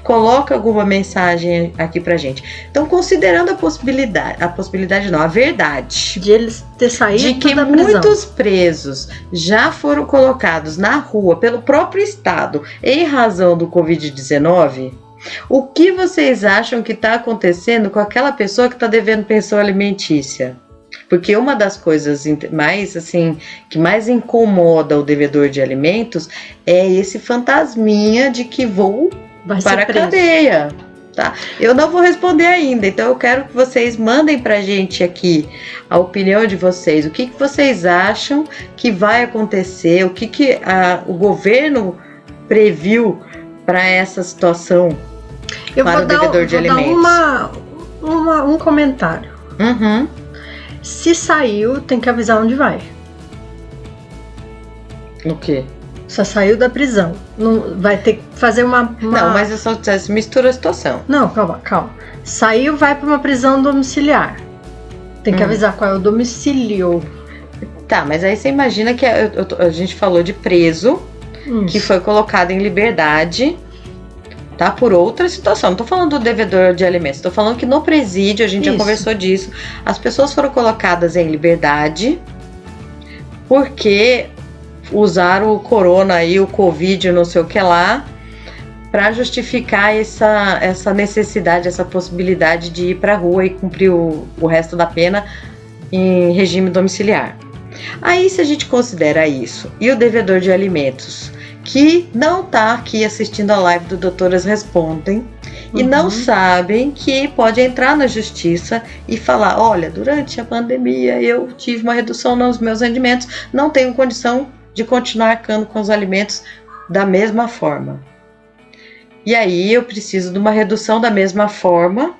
coloca alguma mensagem aqui pra gente. Então, considerando a verdade de eles ter saído de que da prisão, muitos presos já foram colocados na rua pelo próprio Estado em razão do Covid-19, o que vocês acham que está acontecendo com aquela pessoa que está devendo pensão alimentícia? Porque uma das coisas mais, assim, que mais incomoda o devedor de alimentos é esse fantasminha de que vou para a cadeia, tá? Eu não vou responder ainda, então eu quero que vocês mandem pra gente aqui a opinião de vocês. O que vocês acham que vai acontecer? O que o governo previu para essa situação para o devedor de alimentos? Eu vou dar um comentário. Se saiu, tem que avisar onde vai. O quê? Só saiu da prisão. Não, vai ter que fazer uma... Não, mas eu só mistura a situação. Não, calma. Saiu, vai para uma prisão domiciliar. Tem que avisar qual é o domicílio. Tá, mas aí você imagina que a gente falou de preso, que foi colocado em liberdade, tá? Por outra situação. Não tô falando do devedor de alimentos, tô falando que no presídio, a gente já conversou disso, as pessoas foram colocadas em liberdade porque usaram o corona aí, o covid, não sei o que lá, para justificar essa necessidade, essa possibilidade de ir pra rua e cumprir o resto da pena em regime domiciliar. Aí, se a gente considera isso, e o devedor de alimentos, que não tá aqui assistindo a live do Doutoras Respondem, e não sabem que pode entrar na justiça e falar, olha, durante a pandemia eu tive uma redução nos meus rendimentos, não tenho condição de continuar arcando com os alimentos da mesma forma. E aí eu preciso de uma redução da mesma forma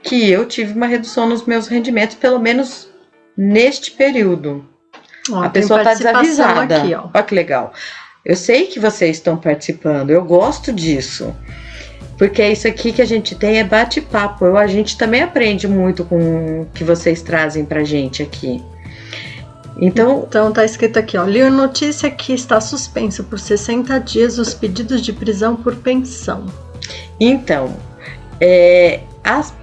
que eu tive uma redução nos meus rendimentos, pelo menos neste período. A pessoa está desavisada. Aqui, olha que legal. Eu sei que vocês estão participando, eu gosto disso. Porque isso aqui que a gente tem é bate-papo. A gente também aprende muito com o que vocês trazem pra gente aqui. Então tá escrito aqui, ó. Li a notícia que está suspenso por 60 dias os pedidos de prisão por pensão. Então,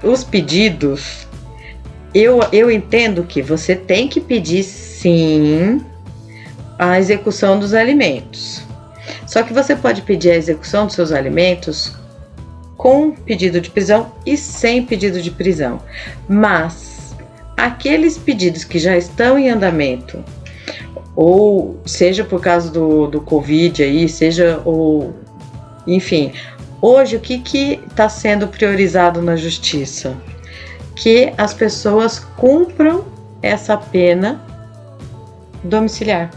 os pedidos, eu entendo que você tem que pedir sim a execução dos alimentos. Só que você pode pedir a execução dos seus alimentos com pedido de prisão e sem pedido de prisão. Mas aqueles pedidos que já estão em andamento, ou seja por causa do Covid aí, seja ou enfim, hoje o que está sendo priorizado na justiça? Que as pessoas cumpram essa pena domiciliar.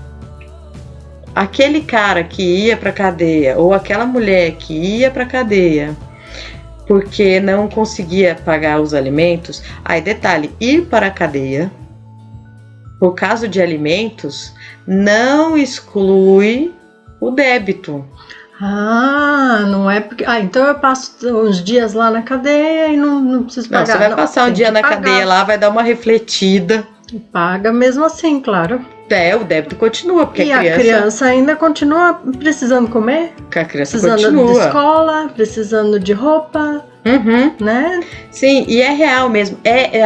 Aquele cara que ia para cadeia ou aquela mulher que ia para cadeia porque não conseguia pagar os alimentos, aí detalhe, ir para a cadeia por causa de alimentos não exclui o débito. Não é porque... então eu passo uns dias lá na cadeia e não preciso pagar. Não, você vai passar um dia na cadeia lá, vai dar uma refletida. E paga mesmo assim, claro. O débito continua, porque a criança ainda continua precisando comer. Que a criança precisando de escola, precisando de roupa, né? Sim, e é real mesmo.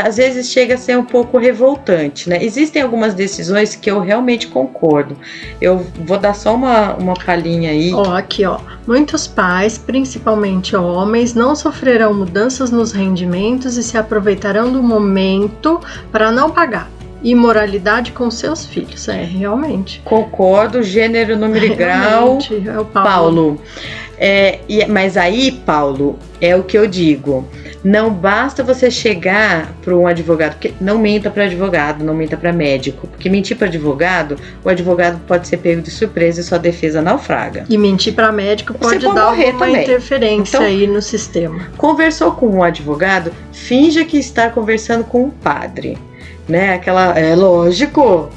Às vezes chega a ser um pouco revoltante, né? Existem algumas decisões que eu realmente concordo. Eu vou dar só uma palhinha aí. Aqui, muitos pais, principalmente homens, não sofrerão mudanças nos rendimentos e se aproveitarão do momento para não pagar. Imoralidade com seus filhos, realmente. Concordo, gênero, número e grau. É o Paulo. Mas aí, Paulo, é o que eu digo. Não basta você chegar para um advogado, porque não minta para advogado, não minta para médico, porque mentir para advogado, o advogado pode ser pego de surpresa e sua defesa naufraga. E mentir para médico pode dar uma interferência aí no sistema. Conversou com um advogado, finja que está conversando com um padre. Né? É lógico,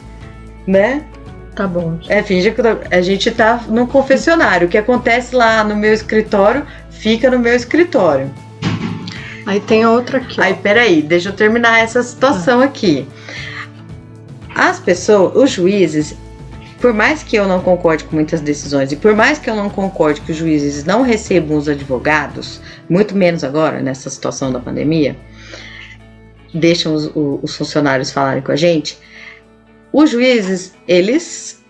né? Tá bom. Finge que a gente tá no confessionário. O que acontece lá no meu escritório, fica no meu escritório. Aí tem outra aqui. Aí, peraí, deixa eu terminar essa situação aqui. As pessoas, os juízes, por mais que eu não concorde com muitas decisões, e por mais que eu não concorde que os juízes não recebam os advogados, muito menos agora, nessa situação da pandemia, deixam os funcionários falarem com a gente, os juízes, eles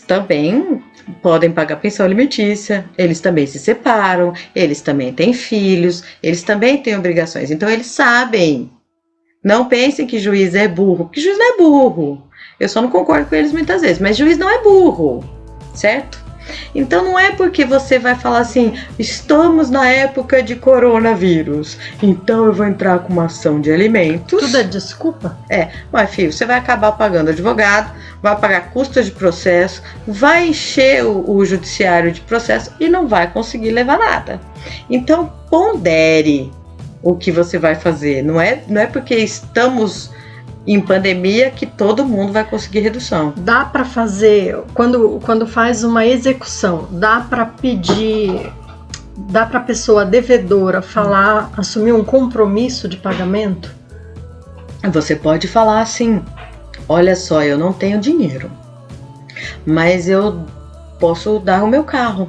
também podem pagar pensão alimentícia, eles também se separam, eles também têm filhos, eles também têm obrigações, então eles sabem. Não pensem que juiz é burro, porque juiz não é burro. Eu só não concordo com eles muitas vezes, mas juiz não é burro, certo? Então não é porque você vai falar assim, estamos na época de coronavírus, então eu vou entrar com uma ação de alimentos. Tudo é desculpa? Mas filho, você vai acabar pagando advogado, vai pagar custos de processo, vai encher o judiciário de processo e não vai conseguir levar nada. Então pondere o que você vai fazer, não é porque estamos em pandemia que todo mundo vai conseguir redução. Dá para fazer, quando faz uma execução, dá para pedir, dá para a pessoa devedora assumir um compromisso de pagamento? Você pode falar assim, olha só, eu não tenho dinheiro, mas eu posso dar o meu carro.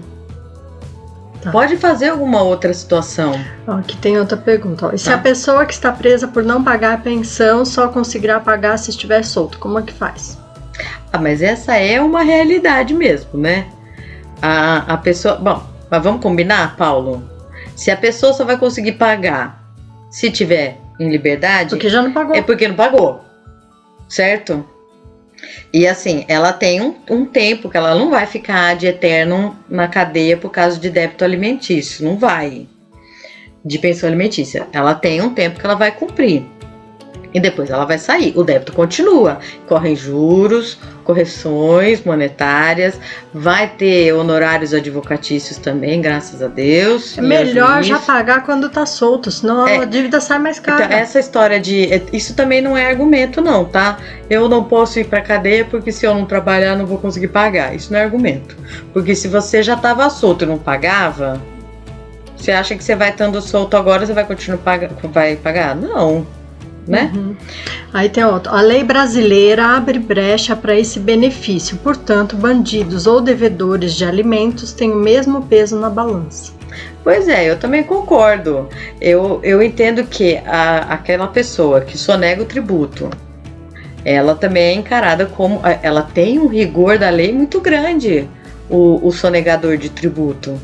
Tá. Pode fazer alguma outra situação. Ó, aqui tem outra pergunta. Ó. E se a pessoa que está presa por não pagar a pensão só conseguirá pagar se estiver solto, como é que faz? Mas essa é uma realidade mesmo, né? A pessoa... Bom, mas vamos combinar, Paulo? Se a pessoa só vai conseguir pagar se tiver em liberdade... Porque já não pagou. É porque não pagou, certo? E assim, ela tem um tempo que ela não vai ficar de eterno na cadeia por causa de débito alimentício. Não vai. De pensão alimentícia. Ela tem um tempo que ela vai cumprir. E depois ela vai sair. O débito continua. Correm juros, correções monetárias. Vai ter honorários advocatícios também, graças a Deus. É melhor já pagar quando tá solto, senão a dívida sai mais cara. Então, essa história de... Isso também não é argumento não, tá? Eu não posso ir pra cadeia porque se eu não trabalhar não vou conseguir pagar. Isso não é argumento. Porque se você já estava solto e não pagava, você acha que você vai estando solto agora, você vai continuar vai pagar? Não. Né? Uhum. Aí tem outro. A lei brasileira abre brecha para esse benefício, portanto, bandidos ou devedores de alimentos têm o mesmo peso na balança. Pois é, eu também concordo. Eu entendo que aquela pessoa que sonega o tributo, ela também é encarada como... Ela tem um rigor da lei muito grande, o sonegador de tributo.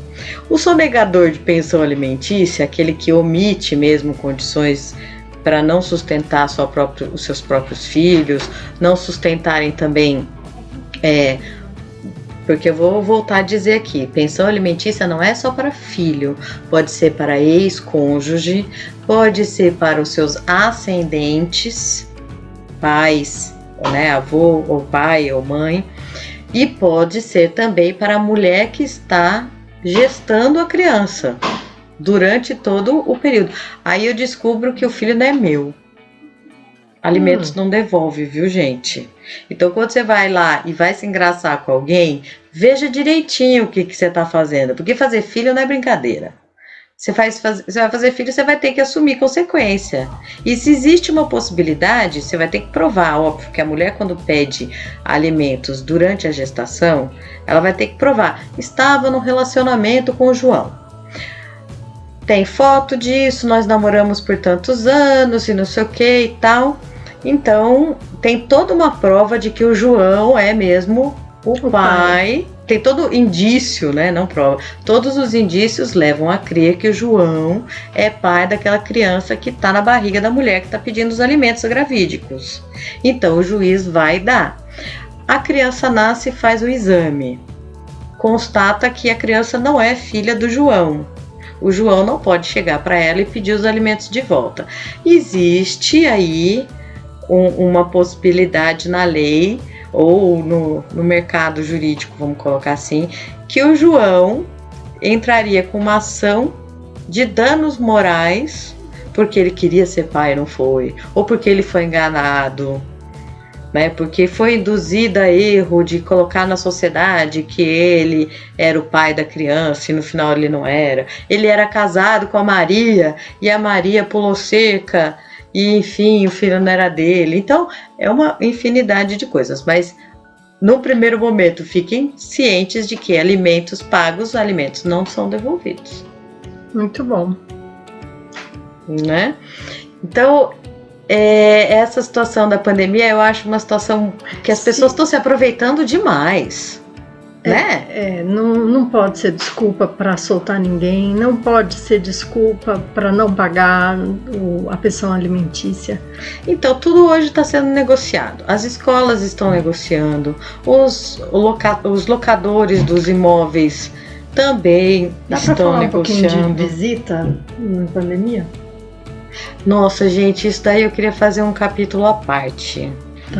O sonegador de pensão alimentícia, aquele que omite mesmo condições para não sustentar os seus próprios filhos, não sustentarem também, porque eu vou voltar a dizer aqui, pensão alimentícia não é só para filho, pode ser para ex-cônjuge, pode ser para os seus ascendentes, pais, né, avô ou pai ou mãe, e pode ser também para a mulher que está gestando a criança. Durante todo o período. Aí eu descubro que o filho não é meu. Alimentos não devolve, viu, gente? Então, quando você vai lá e vai se engraçar com alguém, veja direitinho o que você tá fazendo. Porque fazer filho não é brincadeira. Você vai fazer filho, você vai ter que assumir consequência. E se existe uma possibilidade, você vai ter que provar. Óbvio que a mulher, quando pede alimentos durante a gestação, ela vai ter que provar. Estava no relacionamento com o João. Tem foto disso, nós namoramos por tantos anos e não sei o que e tal. Então, tem toda uma prova de que o João é mesmo o pai. Tem todo indício, né? Não prova. Todos os indícios levam a crer que o João é pai daquela criança que está na barriga da mulher que está pedindo os alimentos gravídicos. Então, o juiz vai dar. A criança nasce e faz o exame. Constata que a criança não é filha do João. O João não pode chegar para ela e pedir os alimentos de volta. Existe aí uma possibilidade na lei ou no mercado jurídico, vamos colocar assim, que o João entraria com uma ação de danos morais porque ele queria ser pai e não foi, ou porque ele foi enganado, né? Porque foi induzido a erro de colocar na sociedade que ele era o pai da criança e no final ele não era. Ele era casado com a Maria e a Maria pulou cerca e enfim o filho não era dele. Então é uma infinidade de coisas, mas no primeiro momento fiquem cientes de que alimentos pagos, alimentos não são devolvidos. Muito bom. Né? Então essa situação da pandemia, eu acho uma situação que as pessoas estão se aproveitando demais, né? Não pode ser desculpa para soltar ninguém, não pode ser desculpa para não pagar a pensão alimentícia. Então, tudo hoje está sendo negociado. As escolas estão negociando, os locadores dos imóveis também estão negociando. Um pouquinho de visita na pandemia? Nossa, gente, isso daí eu queria fazer um capítulo à parte.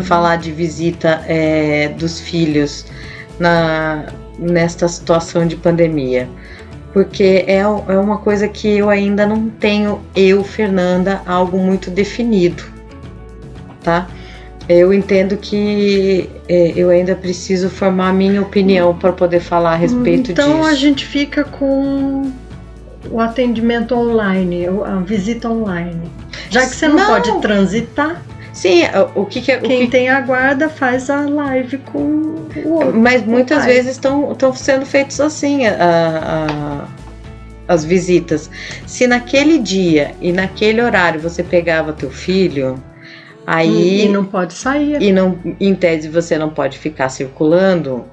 Falar de visita dos filhos nesta situação de pandemia. Porque é uma coisa que eu ainda não tenho, Fernanda, algo muito definido, tá? Eu entendo que eu ainda preciso formar a minha opinião para poder falar a respeito disso. Então a gente fica com o atendimento online, a visita online. Já que você não pode transitar. Sim, o que Quem tem a guarda faz a live com o outro. Mas muitas vezes estão sendo feitos assim as visitas. Se naquele dia e naquele horário você pegava teu filho, aí e não pode sair. E não, em tese você não pode ficar circulando.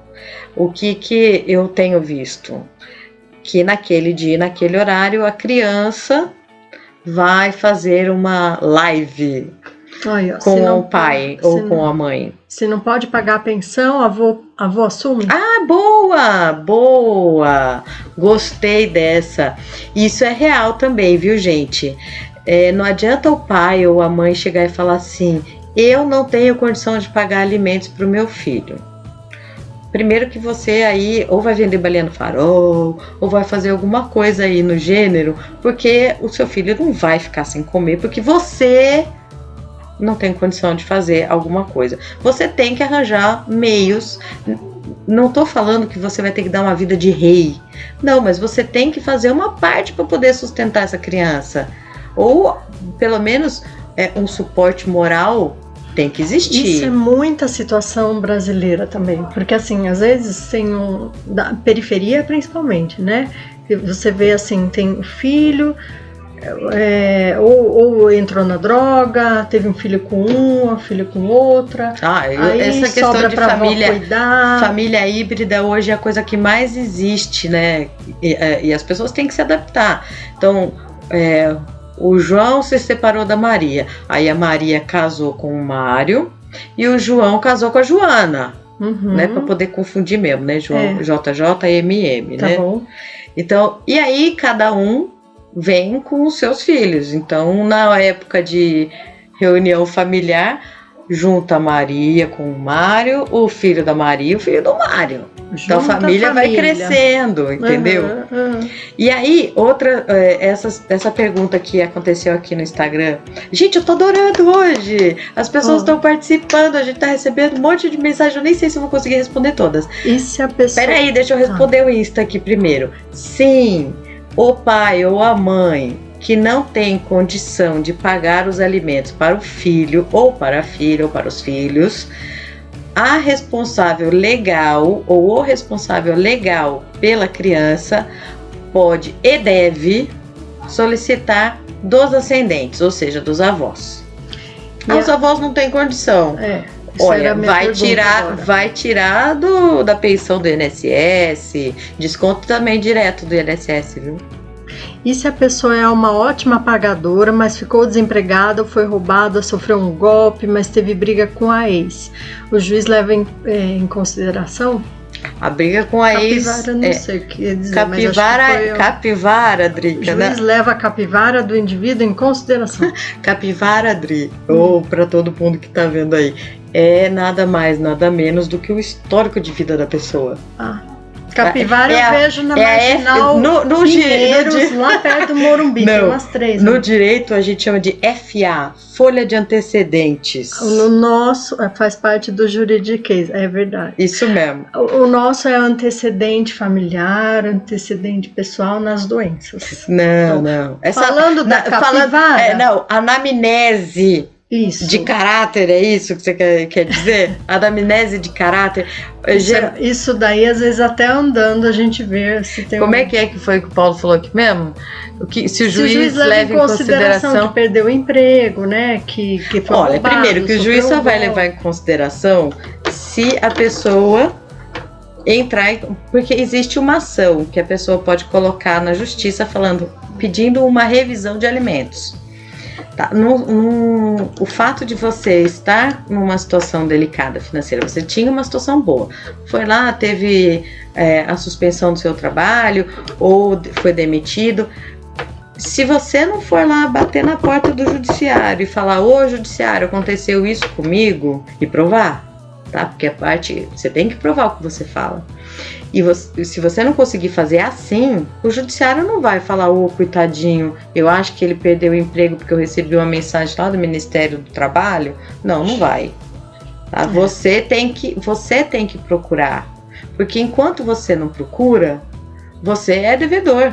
O que eu tenho visto? Que naquele dia e naquele horário a criança vai fazer uma live com o pai ou com a mãe. Se não pode pagar a pensão, avô assume? Ah, boa! Gostei dessa. Isso é real também, viu, gente? Não adianta o pai ou a mãe chegar e falar assim: eu não tenho condição de pagar alimentos para o meu filho. Primeiro que você aí ou vai vender balinha no farol, ou vai fazer alguma coisa aí no gênero, porque o seu filho não vai ficar sem comer, porque você não tem condição de fazer alguma coisa. Você tem que arranjar meios. Não tô falando que você vai ter que dar uma vida de rei. Não, mas você tem que fazer uma parte para poder sustentar essa criança. Ou, pelo menos, um suporte moral tem que existir. Isso é muita situação brasileira também. Porque, assim, às vezes tem da periferia principalmente, né? Você vê, assim, tem filho... ou entrou na droga, teve um filho com um filho com outra. Aí essa questão de família híbrida hoje é a coisa que mais existe, né? E as pessoas têm que se adaptar. Então, o João se separou da Maria, aí a Maria casou com o Mário e o João casou com a Joana, né? Para poder confundir mesmo, né? João, JJ e MM, tá, né? Bom. Então, e aí cada um vem com os seus filhos. Então, na época de reunião familiar, junta a Maria com o Mário, o filho da Maria e o filho do Mário. Então a família vai crescendo, entendeu? E aí, essa pergunta que aconteceu aqui no Instagram. Gente, eu tô adorando hoje! As pessoas estão participando, a gente tá recebendo um monte de mensagem, eu nem sei se eu vou conseguir responder todas. E se a pessoa... Peraí, deixa eu responder o Insta aqui primeiro. Sim, o pai ou a mãe que não tem condição de pagar os alimentos para o filho ou para a filha ou para os filhos, a responsável legal ou o responsável legal pela criança pode e deve solicitar dos ascendentes, ou seja, dos avós. Os avós não têm condição. Olha, vai tirar da pensão do INSS, desconto também direto do INSS, viu? E se a pessoa é uma ótima pagadora, mas ficou desempregada, foi roubada, sofreu um golpe, mas teve briga com a ex? O juiz leva em consideração? A briga com a ex... Capivara, não sei o que quer dizer, capivara, Drica. O juiz leva a capivara do indivíduo em consideração. Capivara, Dri, ou para todo mundo que tá vendo aí, é nada mais, nada menos do que o histórico de vida da pessoa. Capivara eu vejo na Marginal Pinheiros, lá perto do Morumbi, tem umas 3. No direito a gente chama de FA, folha de antecedentes. No nosso, faz parte do juridiquês, é verdade. Isso mesmo. O nosso é antecedente familiar, antecedente pessoal nas doenças. Não. Falando da capivara... anamnese. Isso. De caráter, é isso que você quer dizer? Anamnese de caráter. Isso daí, às vezes, até andando, a gente vê se tem. Como é que foi que o Paulo falou aqui mesmo? Se o juiz leva em consideração que perdeu o emprego, né? Que foi roubado, primeiro, que o juiz só vai levar em consideração se a pessoa entrar porque existe uma ação que a pessoa pode colocar na justiça pedindo uma revisão de alimentos. Tá, o fato de você estar numa situação delicada financeira, você tinha uma situação boa, foi lá, teve a suspensão do seu trabalho ou foi demitido. Se você não for lá bater na porta do judiciário e falar: ô judiciário, aconteceu isso comigo, e provar, tá? Porque você tem que provar o que você fala. E se você não conseguir fazer assim, o judiciário não vai falar: ô, coitadinho, eu acho que ele perdeu o emprego porque eu recebi uma mensagem lá do Ministério do Trabalho. Não vai. Tá? Você tem que procurar. Porque enquanto você não procura, você é devedor.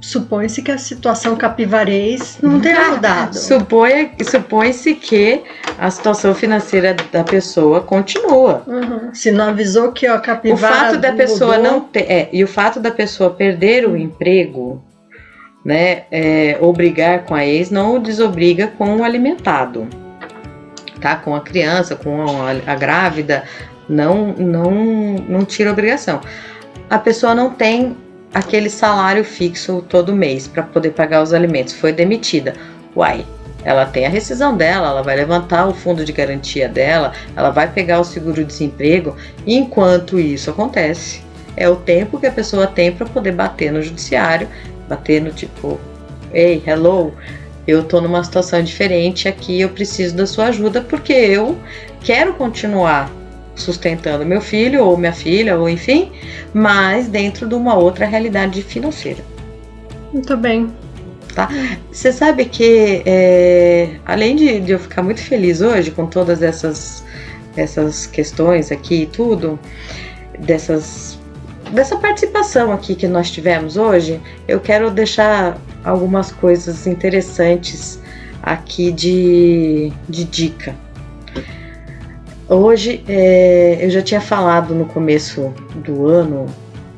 Supõe-se que a situação capivarês não tenha mudado. Supõe-se que a situação financeira da pessoa continua. Se não avisou que a capivara o fato da pessoa mudou, não ter, e o fato da pessoa perder o emprego, né, ou brigar com a ex, não o desobriga com o alimentado, tá? Com a criança, com a grávida, não tira a obrigação. A pessoa não tem aquele salário fixo todo mês para poder pagar os alimentos, foi demitida. Uai, ela tem a rescisão dela, ela vai levantar o fundo de garantia dela, ela vai pegar o seguro-desemprego. Enquanto isso acontece, é o tempo que a pessoa tem para poder bater no judiciário, bater no tipo, ei, hello, eu tô numa situação diferente aqui, eu preciso da sua ajuda porque eu quero continuar sustentando meu filho ou minha filha, ou enfim, mas dentro de uma outra realidade financeira. Muito bem. Tá? Você sabe que, além de eu ficar muito feliz hoje com todas essas questões aqui e tudo, dessa participação aqui que nós tivemos hoje, eu quero deixar algumas coisas interessantes aqui de dica. Hoje, eu já tinha falado no começo do ano,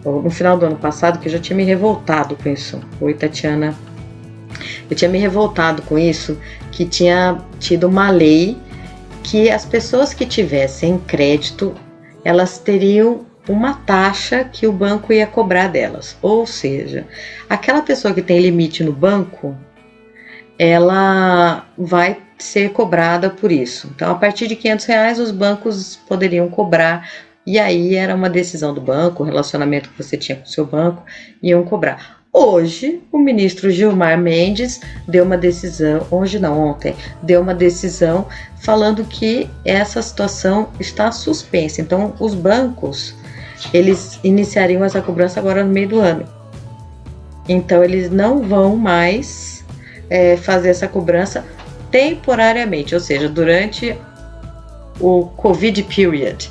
ou no final do ano passado, que eu já tinha me revoltado com isso. Oi, Tatiana. Eu tinha me revoltado com isso, que tinha tido uma lei que as pessoas que tivessem crédito, elas teriam uma taxa que o banco ia cobrar delas. Ou seja, aquela pessoa que tem limite no banco, ela vai ser cobrada por isso. Então, a partir de R$500, os bancos poderiam cobrar, e aí era uma decisão do banco, o relacionamento que você tinha com o seu banco, iam cobrar. Hoje, o ministro Gilmar Mendes deu uma decisão, ontem, deu uma decisão falando que essa situação está suspensa. Então, os bancos, eles iniciariam essa cobrança agora no meio do ano. Então, eles não vão mais fazer essa cobrança temporariamente, ou seja, durante o Covid period,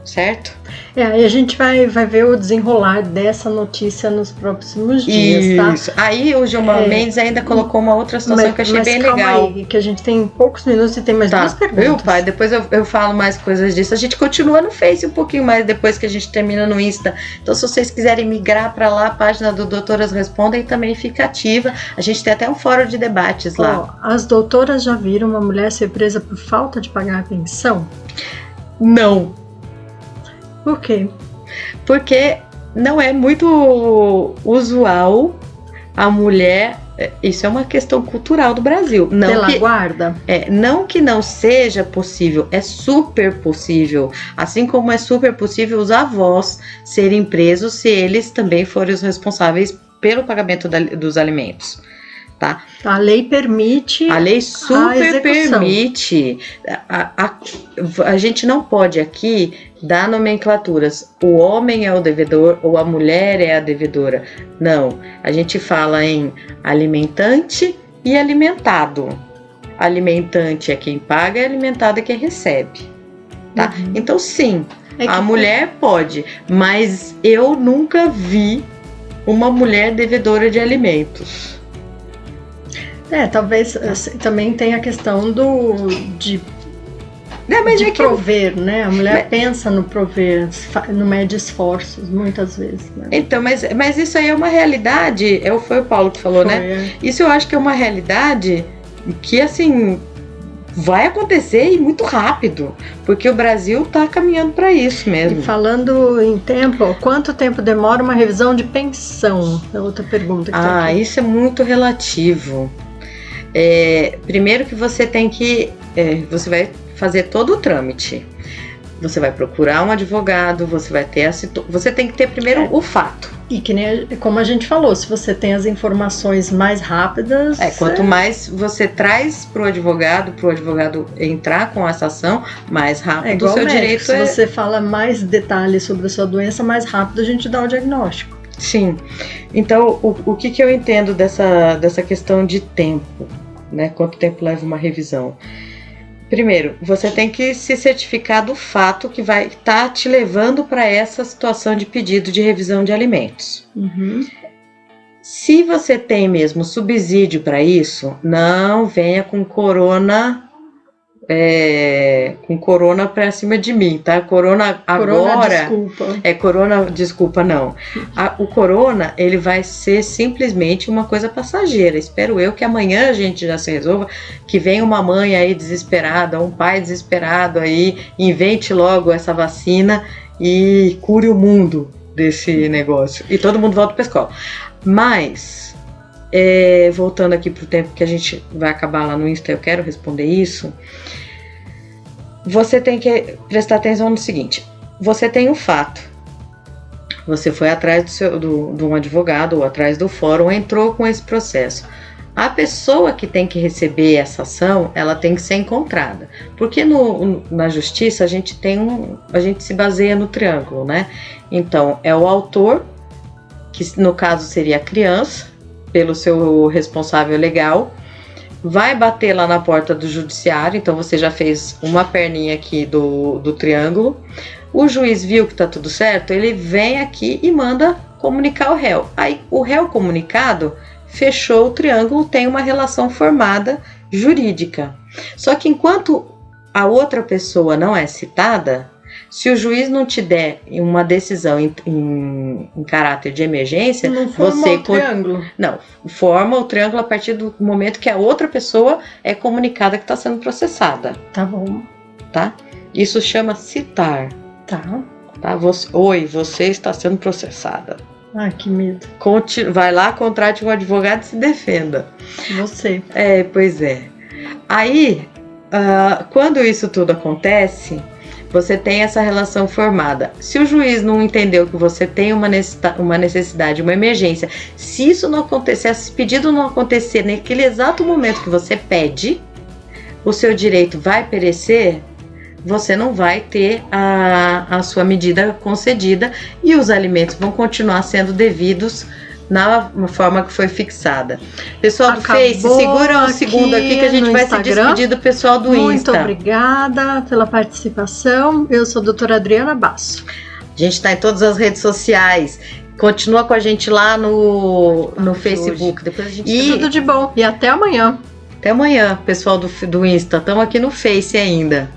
certo? Aí a gente vai ver o desenrolar dessa notícia nos próximos dias, isso. Tá? Aí o Gilmar Mendes ainda colocou uma outra situação que eu achei bem legal. Aí, que a gente tem poucos minutos e tem mais duas perguntas. Viu, pai? Depois eu falo mais coisas disso. A gente continua no Face um pouquinho mais depois que a gente termina no Insta. Então, se vocês quiserem migrar para lá, a página do Doutoras Respondem também fica ativa. A gente tem até um fórum de debates lá. As doutoras já viram uma mulher ser presa por falta de pagar a pensão? Não. Por quê? Porque não é muito usual a mulher. Isso é uma questão cultural do Brasil. Não pela guarda? Não que não seja possível, é super possível. Assim como é super possível os avós serem presos se eles também forem os responsáveis pelo pagamento dos alimentos. Tá? A lei permite. A lei super permite. A gente não pode aqui dar nomenclaturas. O homem é o devedor ou a mulher é a devedora. Não. A gente fala em alimentante e alimentado. Alimentante é quem paga e alimentado é quem recebe. Tá? Então, sim, a mulher pode, mas eu nunca vi uma mulher devedora de alimentos. Talvez também tenha a questão de prover, né? A mulher pensa no prover, não mede esforços, muitas vezes. Né? Então, mas isso aí é uma realidade, foi o Paulo que falou, né? Isso eu acho que é uma realidade que, assim, vai acontecer e muito rápido, porque o Brasil está caminhando para isso mesmo. E falando em tempo, quanto tempo demora uma revisão de pensão? É outra pergunta que tá aqui. Isso é muito relativo. Primeiro que você tem que... você vai fazer todo o trâmite. Você vai procurar um advogado, você vai ter você tem que ter primeiro o fato. E que nem como a gente falou, se você tem as informações mais rápidas... Quanto mais você traz pro advogado entrar com essa ação, mais rápido o seu direito Se você fala mais detalhes sobre a sua doença, mais rápido a gente dá o diagnóstico. Sim. Então, o que eu entendo dessa questão de tempo, né? Quanto tempo leva uma revisão? Primeiro, você tem que se certificar do fato que vai estar te levando para essa situação de pedido de revisão de alimentos. Se você tem mesmo subsídio para isso, não venha com corona pra cima de mim, tá? Corona agora... desculpa, não. O corona, ele vai ser simplesmente uma coisa passageira. Espero eu que amanhã a gente já se resolva, que venha uma mãe aí desesperada, um pai desesperado aí, invente logo essa vacina e cure o mundo desse negócio. E todo mundo volta pra escola. Mas, voltando aqui pro tempo que a gente vai acabar lá no Insta, eu quero responder isso. Você tem que prestar atenção no seguinte: você tem um fato, você foi atrás de um advogado ou atrás do fórum, entrou com esse processo. A pessoa que tem que receber essa ação, ela tem que ser encontrada, porque na justiça a gente se baseia no triângulo, né? Então é o autor, que no caso seria a criança, pelo seu responsável legal, vai bater lá na porta do judiciário. Então você já fez uma perninha aqui do triângulo. O juiz viu que tá tudo certo, ele vem aqui e manda comunicar o réu. Aí o réu comunicado fechou o triângulo, tem uma relação formada jurídica. Só que enquanto a outra pessoa não é citada, se o juiz não te der uma decisão em caráter de emergência, não forma o triângulo. Não, forma o triângulo a partir do momento que a outra pessoa é comunicada que está sendo processada. Tá bom. Tá? Isso chama citar. Tá. Você está sendo processada. Ai, que medo. Vai lá, contrate um advogado e se defenda. Você. Pois é. Aí, quando isso tudo acontece, você tem essa relação formada. Se o juiz não entendeu que você tem uma necessidade, uma emergência, se isso não acontecer, se esse pedido não acontecer naquele exato momento que você pede, o seu direito vai perecer, você não vai ter a sua medida concedida e os alimentos vão continuar sendo devidos na forma que foi fixada. Pessoal do Face, segura um segundo aqui que a gente vai se despedir do pessoal do Insta. Muito obrigada pela participação. Eu sou a doutora Adriana Basso. A gente está em todas as redes sociais. Continua com a gente lá no Facebook. Depois a gente tudo de bom. E até amanhã. Até amanhã, pessoal do Insta. Estamos aqui no Face ainda.